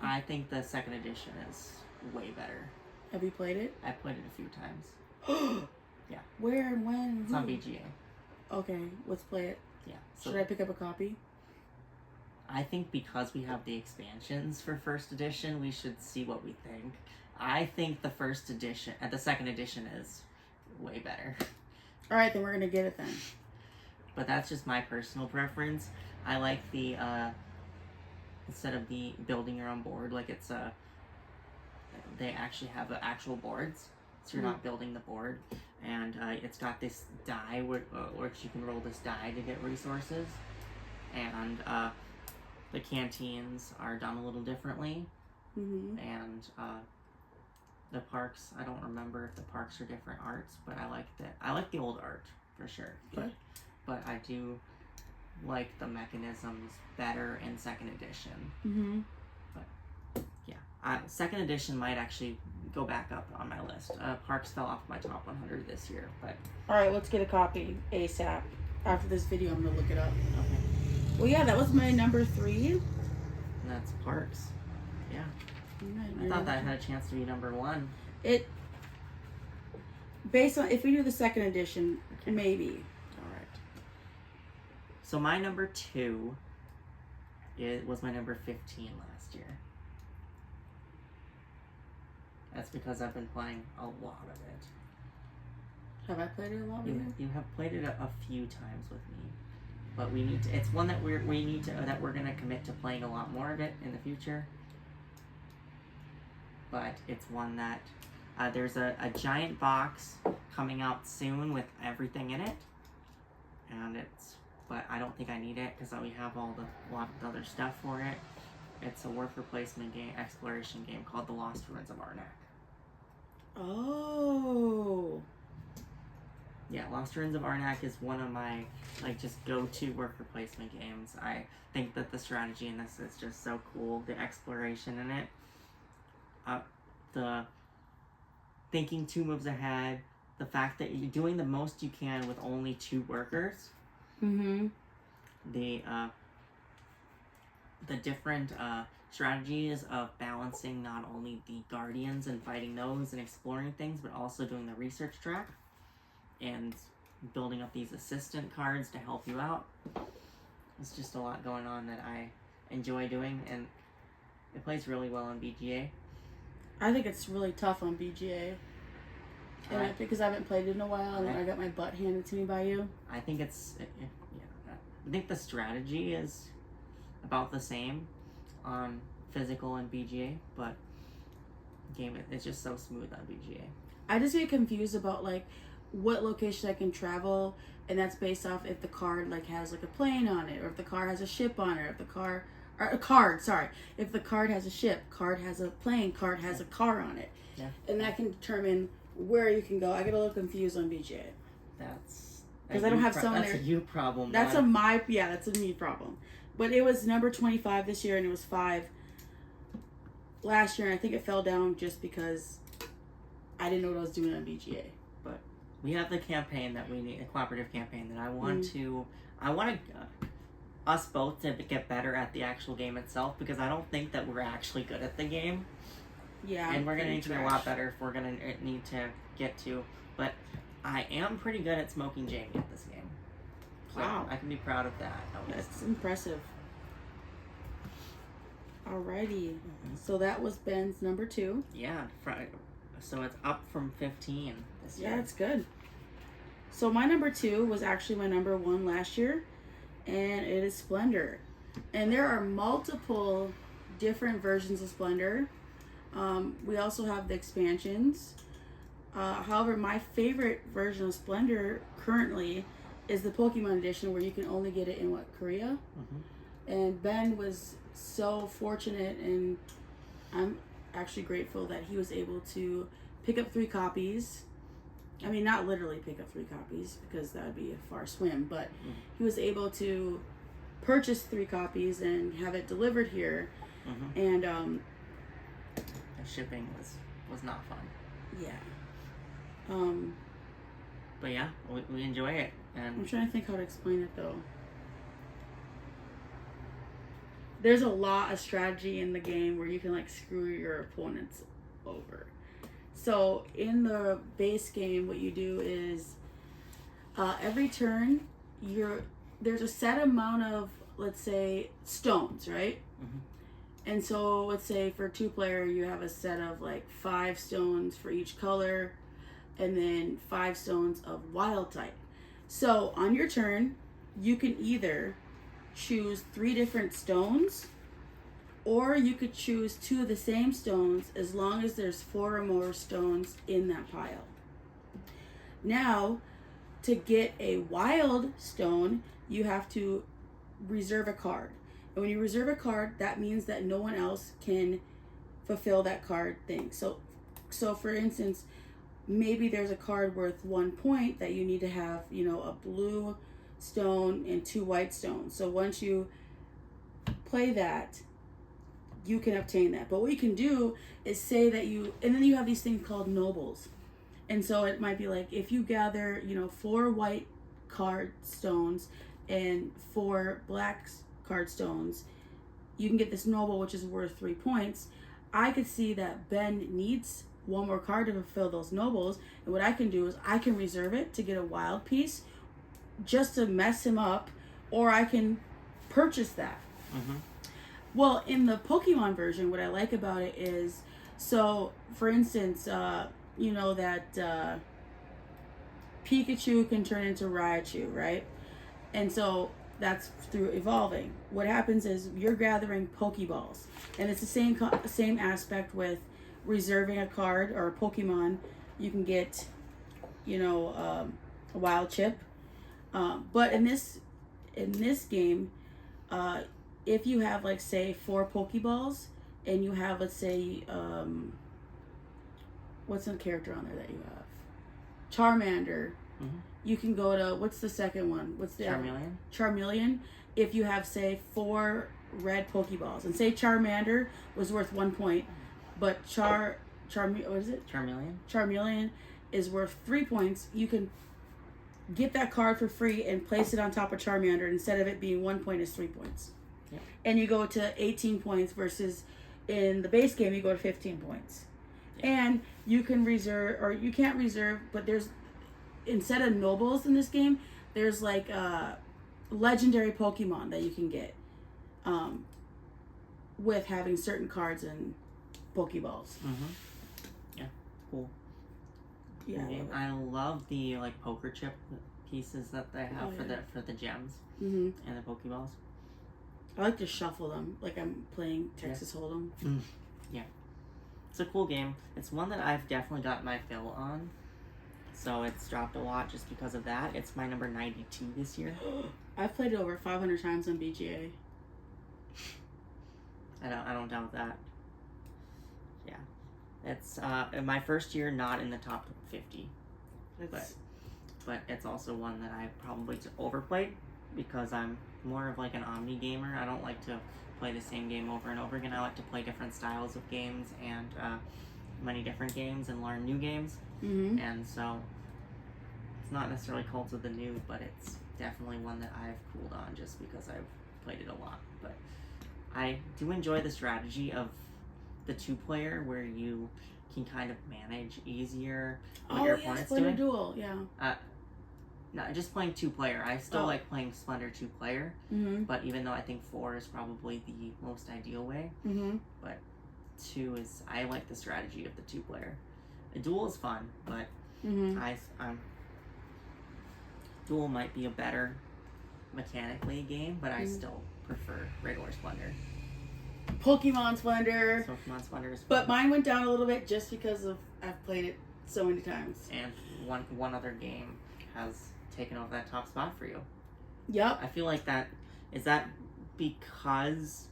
I think the 2nd edition is way better. Have you played it? I played it a few times. Yeah. Where and when? It's on BGA. Okay, let's play it. Yeah. Should I pick up a copy? I think because we have the expansions for 1st edition, we should see what we think. I think the 2nd edition is way better. All right, then we're gonna get it then. But that's just my personal preference. I like the instead of the building your own board, like it's they actually have the actual boards, so you're not building the board, and it's got this die which you can roll this die to get resources, and the canteens are done a little differently, and the parks, I don't remember if the parks are different arts, but I like the old art for sure. Okay. But I do like the mechanisms better in 2nd edition. Mm-hmm. But yeah, 2nd edition might actually go back up on my list. Parks fell off my top 100 this year, but all right, let's get a copy ASAP. After this video, I'm gonna look it up. okay. Well, yeah, that was my number 3. And that's Parks. Yeah. I thought that had a chance to be number 1. It, based on, if we do the 2nd edition, maybe. Alright. So my number 2 was my number 15 last year. That's because I've been playing a lot of it. Have I played it a lot with you? You have played it a few times with me. But we need to, it's one that we're gonna commit to playing a lot more of it in the future. But it's one that there's a giant box coming out soon with everything in it, and but I don't think I need it because we have a lot of other stuff for it. It's a worker placement game, exploration game called The Lost Ruins of Arnak. Oh. Yeah, Lost Ruins of Arnak is one of my just go-to worker placement games. I think that the strategy in this is just so cool. The exploration in it. The thinking 2 moves ahead, the fact that you're doing the most you can with only 2 workers, the different strategies of balancing not only the guardians and fighting those and exploring things, but also doing the research track and building up these assistant cards to help you out. It's just a lot going on that I enjoy doing, and it plays really well on BGA. I think it's really tough on BGA. And because I haven't played it in a while, and I got my butt handed to me by you. I think I think the strategy is about the same on physical and BGA, but it's just so smooth on BGA. I just get confused about like what location I can travel, and that's based off if the card like has like a plane on it, or if the car has a ship on it, or if the car or a card, sorry, if the card has a ship, card has a plane, card has a car on it, and that can determine where you can go. I get a little confused on BGA. That's because I don't have someone there. That's a you problem. That's that's a me problem. But it was number 25 this year, and it was 5 last year, and I think it fell down just because I didn't know what I was doing on BGA. But we have the campaign that we need, a cooperative campaign that I want us both to get better at the actual game itself, because I don't think that we're actually good at the game. Yeah, and we're gonna need to be a lot better if we're gonna need to get to. But I am pretty good at smoking Jamie at this game. So wow, I can be proud of that. That's impressive. Alrighty, so that was Ben's number 2. Yeah, so it's up from 15 this year. Yeah, it's good. So my number 2 was actually my number 1 last year, and it is Splendor. And there are multiple different versions of Splendor. We also have the expansions. However, my favorite version of Splendor currently is the Pokemon edition, where you can only get it in Korea. And Ben was so fortunate, and I'm actually grateful that he was able to pick up 3 copies. I mean, not literally pick up 3 copies, because that would be a far swim, but he was able to purchase 3 copies and have it delivered here. And the shipping was not fun. Yeah. But yeah, we enjoy it. And I'm trying to think how to explain it though. There's a lot of strategy in the game where you can like screw your opponents over. So in the base game, what you do is every turn there's a set amount of, let's say, stones, right? And so let's say for 2-player, you have a set of like 5 stones for each color, and then 5 stones of wild type. So on your turn, you can either choose 3 different stones, or you could choose 2 of the same stones, as long as there's 4 or more stones in that pile. Now, to get a wild stone, you have to reserve a card. And when you reserve a card, that means that no one else can fulfill that card thing. So for instance, maybe there's a card worth 1 point that you need to have, a blue stone and 2 white stones. So once you play that, you can obtain that. But what you can do is say that and then you have these things called nobles. And so it might be like, if you gather, 4 white card stones and 4 black card stones, you can get this noble, which is worth 3 points. I could see that Ben needs 1 more card to fulfill those nobles, and what I can do is I can reserve it to get a wild piece just to mess him up, or I can purchase that. Well, in the Pokemon version, what I like about it is, so for instance, you know that Pikachu can turn into Raichu, right? And so that's through evolving. What happens is you're gathering Pokeballs, and it's the same aspect with reserving a card or a Pokemon. You can get, a wild chip, but in this game, if you have like say 4 Pokeballs, and you have, let's say, what's the character on there that you have? Charmander. You can go to, what's the second one? What's the Charmeleon? Charmeleon. If you have, say, 4 red Pokeballs, and say Charmander was worth 1 point, but what is it? Charmeleon. Charmeleon is worth 3 points. You can get that card for free and place it on top of Charmander. Instead of it being 1 point, is 3 points. Yep. And you go to 18 points versus in the base game you go to 15 points. Yep. And you can reserve, or you can't reserve, but there's, instead of nobles in this game, there's like legendary Pokemon that you can get with having certain cards and Pokeballs. Yeah, cool. Yeah, I love the like poker chip pieces that they have for the gems and the Pokeballs. I like to shuffle them like I'm playing Texas Hold'em. Yeah. It's a cool game. It's one that I've definitely got my fill on. So it's dropped a lot just because of that. It's my number 92 this year. I've played it over 500 times on BGA. I don't doubt that. Yeah. It's in my first year not in the top 50. But it's also one that I probably overplayed because I'm more of like an omni gamer. I don't like to play the same game over and over again. I like to play different styles of games and many different games and learn new games. Mm-hmm. And so it's not necessarily Cult of the New, but it's definitely one that I've cooled on just because I've played it a lot. But I do enjoy the strategy of the 2-player where you can kind of manage easier what your opponent's Splendor doing. Duel, yeah. No, just playing 2-player. I still like playing Splendor 2-player, but even though I think 4 is probably the most ideal way, but 2 is, I like the strategy of the 2-player. A duel is fun, but duel might be a better mechanically game, but I still prefer regular Splendor. Pokemon Splendor. Pokemon Splendor is fun. But mine went down a little bit just because of I've played it so many times. And one other game has taken over that top spot for you. Yep. I feel like is that because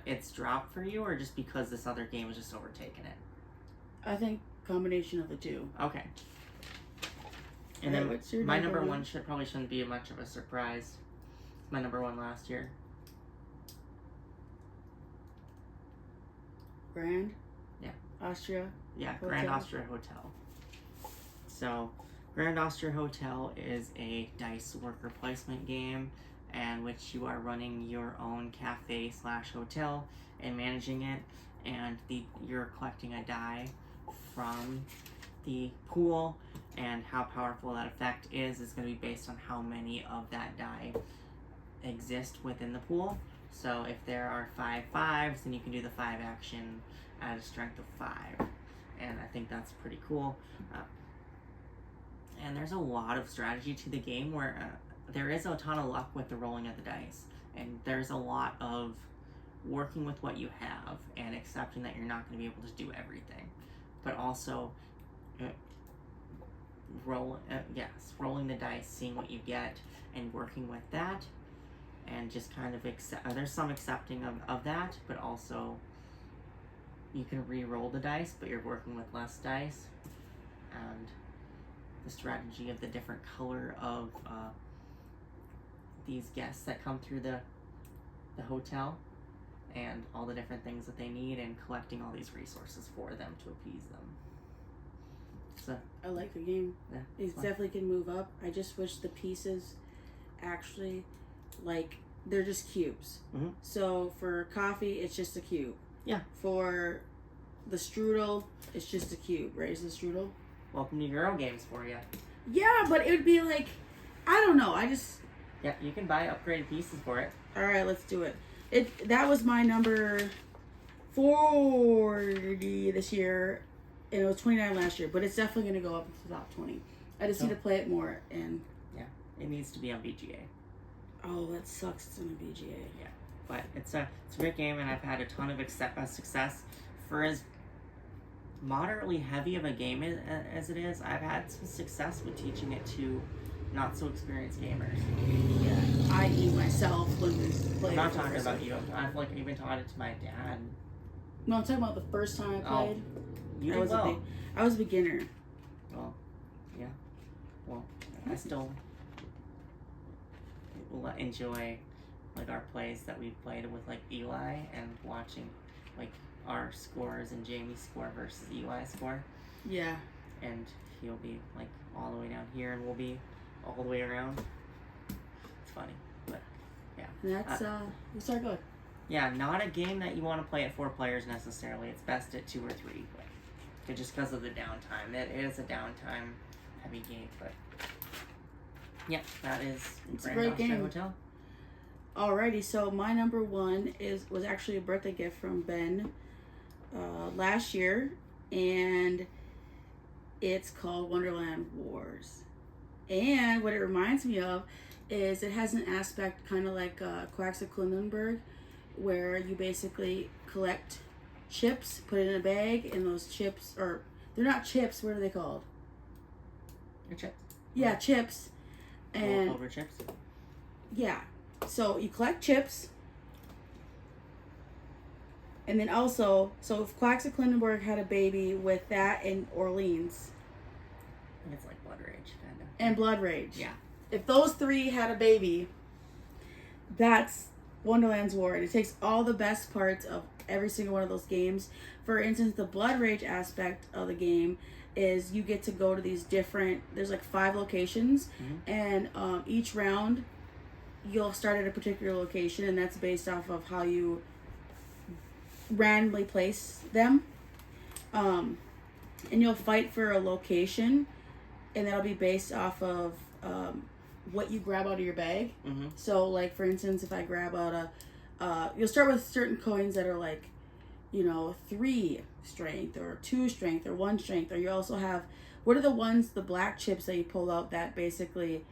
it's dropped for you, or just because this other game has just overtaken it? I think combination of the two. Okay. And Right, then what's your my number number one? one shouldn't be much of a surprise. It's my number 1 last year. Grand? Yeah. Austria? Yeah, Hotel? Grand Austria Hotel. So, Grand Austria Hotel is a dice worker placement game in which you are running your own cafe/hotel and managing it, and you're collecting a die from the pool, and how powerful that effect is going to be based on how many of that die exist within the pool. So if there are 5 5s, then you can do the 5 action at a strength of 5. And I think that's pretty cool. And there's a lot of strategy to the game where there is a ton of luck with the rolling of the dice. And there's a lot of working with what you have and accepting that you're not going to be able to do everything. But also rolling the dice, seeing what you get, and working with that. And just kind of there's some accepting of that, but also you can re-roll the dice, but you're working with less dice. And the strategy of the different color of these guests that come through the hotel, and all the different things that they need, and collecting all these resources for them to appease them. So I like the game. yeah, It definitely can move up. I just wish the pieces actually, like, they're just cubes. So for coffee, it's just a cube. Yeah. For the strudel, it's just a cube, right? Is the strudel? Welcome to Euro games for you. Yeah, but it would be like, I don't know. Yeah, you can buy upgraded pieces for it. All right, let's do it. That was my number 40 this year, and it was 29 last year. But it's definitely going to go up to the top 20. I just need to play it more, and it needs to be on BGA. Oh, that sucks. It's on a BGA. Yeah, but it's a great game, and I've had a ton of success for as moderately heavy of a game as it is. I've had some success with teaching it to not so experienced gamers. Yeah, i.e. myself when we play. I'm not talking about you. I've even taught it to my dad. No, I'm talking about the first time I played. You did well. I was a beginner. Well, yeah. Well, I still enjoy our plays that we've played with Eli, and watching our scores and Jamie's score versus Eli's score. Yeah. And he'll be all the way down here, and we'll be all the way around. It's funny, but yeah. And that's we start going. Yeah, not a game that you want to play at 4 players necessarily. It's best at 2 or 3, but just because of the downtime. It is a downtime heavy game, but yeah, that is It's a great game. Hotel. Alrighty, so my number 1 was actually a birthday gift from Ben last year, and it's called Wonderland Wars. And what it reminds me of is it has an aspect kind of like Quacks of Kunlenberg, where you basically collect chips, put it in a bag, and those chips, or they're not chips, what are they called? Your chips. Yeah, chips. And Over chips. yeah. So you collect chips. And then also, so if Quaxaquillenberg had a baby with that in Orleans. I think it's like Blood Rage, kind of. And Blood Rage. Yeah. If those three had a baby, that's Wonderland's War. And it takes all the best parts of every single one of those games. For instance, the Blood Rage aspect of the game is you get to go to these different, there's like 5 locations, and each round you'll start at a particular location, and that's based off of how you randomly place them. And you'll fight for a location, and that'll be based off of what you grab out of your bag. So, like, for instance, if I grab out you'll start with certain coins that are like, 3 strength or 2 strength or 1 strength, or you also have, what are the ones, the black chips that you pull out that basically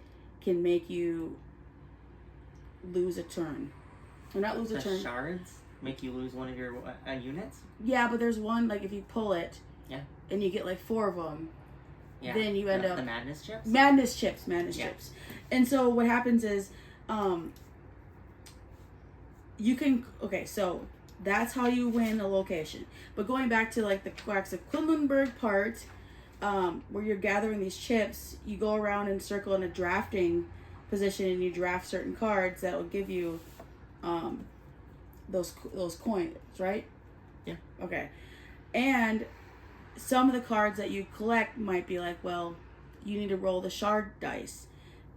can make you lose a turn? Or not lose a turn. Shards make you lose one of your units? Yeah, but there's one, like, if you pull it, yeah, and you get like 4 of them, yeah, then you end up... The madness chips? Madness chips. And so what happens is, you can... Okay, so that's how you win a location. But going back to, like, the Quaxaquillenberg part, where you're gathering these chips, you go around and circle in a drafting position, and you draft certain cards that will give you those coins, right? Yeah. Okay. And some of the cards that you collect might be like, well, you need to roll the shard dice,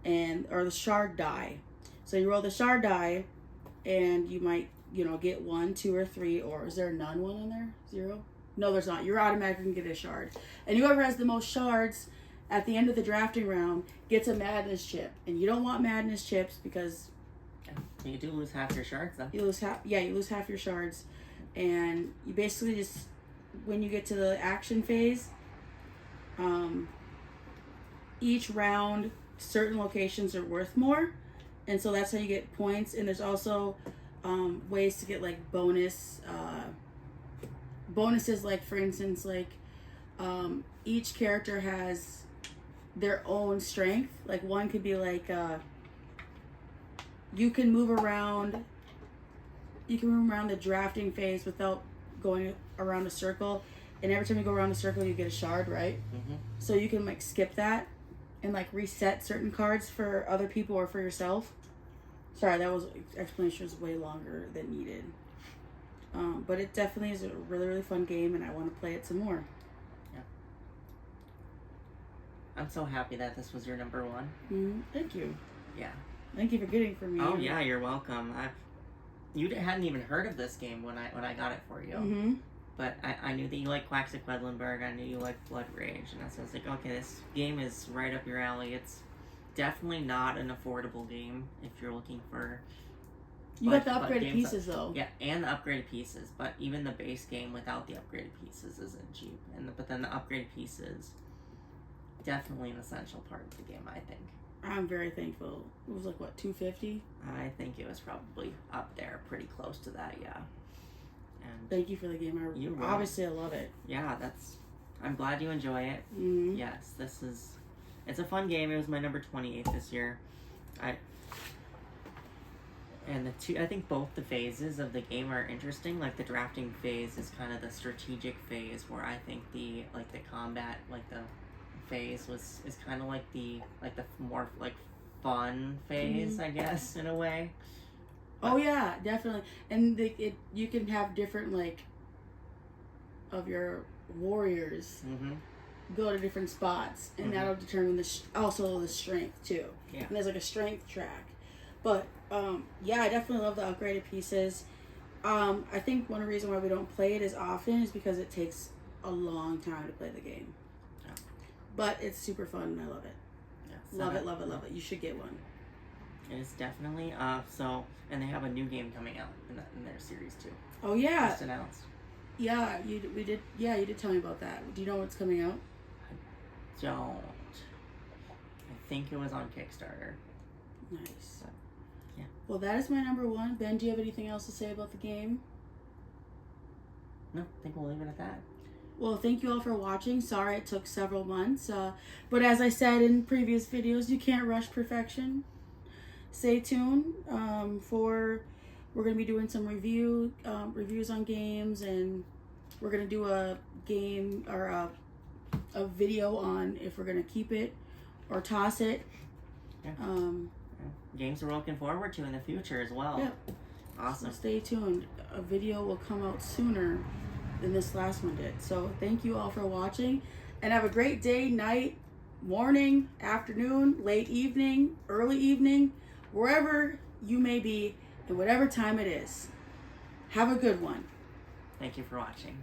or the shard die. So you roll the shard die, and you might, get 1, 2, or 3, or is there none one on there? 0? No, there's not. You're automatically going to get a shard. And whoever has the most shards at the end of the drafting round gets a madness chip. And you don't want madness chips because... You do lose half your shards, though. You lose half your shards. And you basically just, when you get to the action phase, each round, certain locations are worth more. And so that's how you get points. And there's also ways to get, like, bonuses, like, for instance, like, each character has their own strength. Like, one could be, like, you can move around the drafting phase without going around a circle. And every time you go around a circle, you get a shard, right? So you can, like, skip that and, like, reset certain cards for other people or for yourself. Sorry, that explanation was way longer than needed. But it definitely is a really, really fun game, and I want to play it some more. Yeah. I'm so happy that this was your number 1. Thank you. Yeah. Thank you for getting it for me. Oh yeah, you're welcome. You hadn't even heard of this game when I got it for you. But I knew that you like Quaxaquillenberg. I knew you like Blood Rage, and so I was like, okay, this game is right up your alley. It's definitely not an affordable game if you're looking for... You got the upgraded pieces, though. Yeah, and the upgraded pieces. But even the base game without the upgraded pieces isn't cheap. But then the upgraded pieces, definitely an essential part of the game, I think. I'm very thankful. It was like, what, $250? I think it was probably up there, pretty close to that, yeah. And thank you for the game. Obviously, I love it. Yeah, I'm glad you enjoy it. Yes, it's a fun game. It was my number 28 this year. I think both the phases of the game are interesting. Like, the drafting phase is kind of the strategic phase, where I think the combat, like, the phase is kind of like the more, like, fun phase, I guess, in a way. Oh yeah, definitely. And you can have different, like, of your warriors go to different spots, and that'll determine also the strength too. Yeah. And there's, like, a strength track. But yeah, I definitely love the upgraded pieces. I think one reason why we don't play it as often is because it takes a long time to play the game. Yeah. But it's super fun, and I love it. Yeah, love it. You should get one. It is definitely and they have a new game coming out in their series too. Oh yeah, just announced. Yeah, you did tell me about that. Do you know what's coming out? I don't. I think it was on Kickstarter. Nice. But, yeah. Well, that is my number 1. Ben, do you have anything else to say about the game? No, I think we'll leave it at that. Well, thank you all for watching. Sorry it took several months. But as I said in previous videos, you can't rush perfection. Stay tuned we're going to be doing some reviews on games, and we're going to do a game or a video on if we're going to keep it or toss it. Yeah. Games we're looking forward to in the future as well. Yep. Awesome. So stay tuned. A video will come out sooner than this last one did. So thank you all for watching, and have a great day, night, morning, afternoon, late evening, early evening, wherever you may be and whatever time it is. Have a good one. Thank you for watching.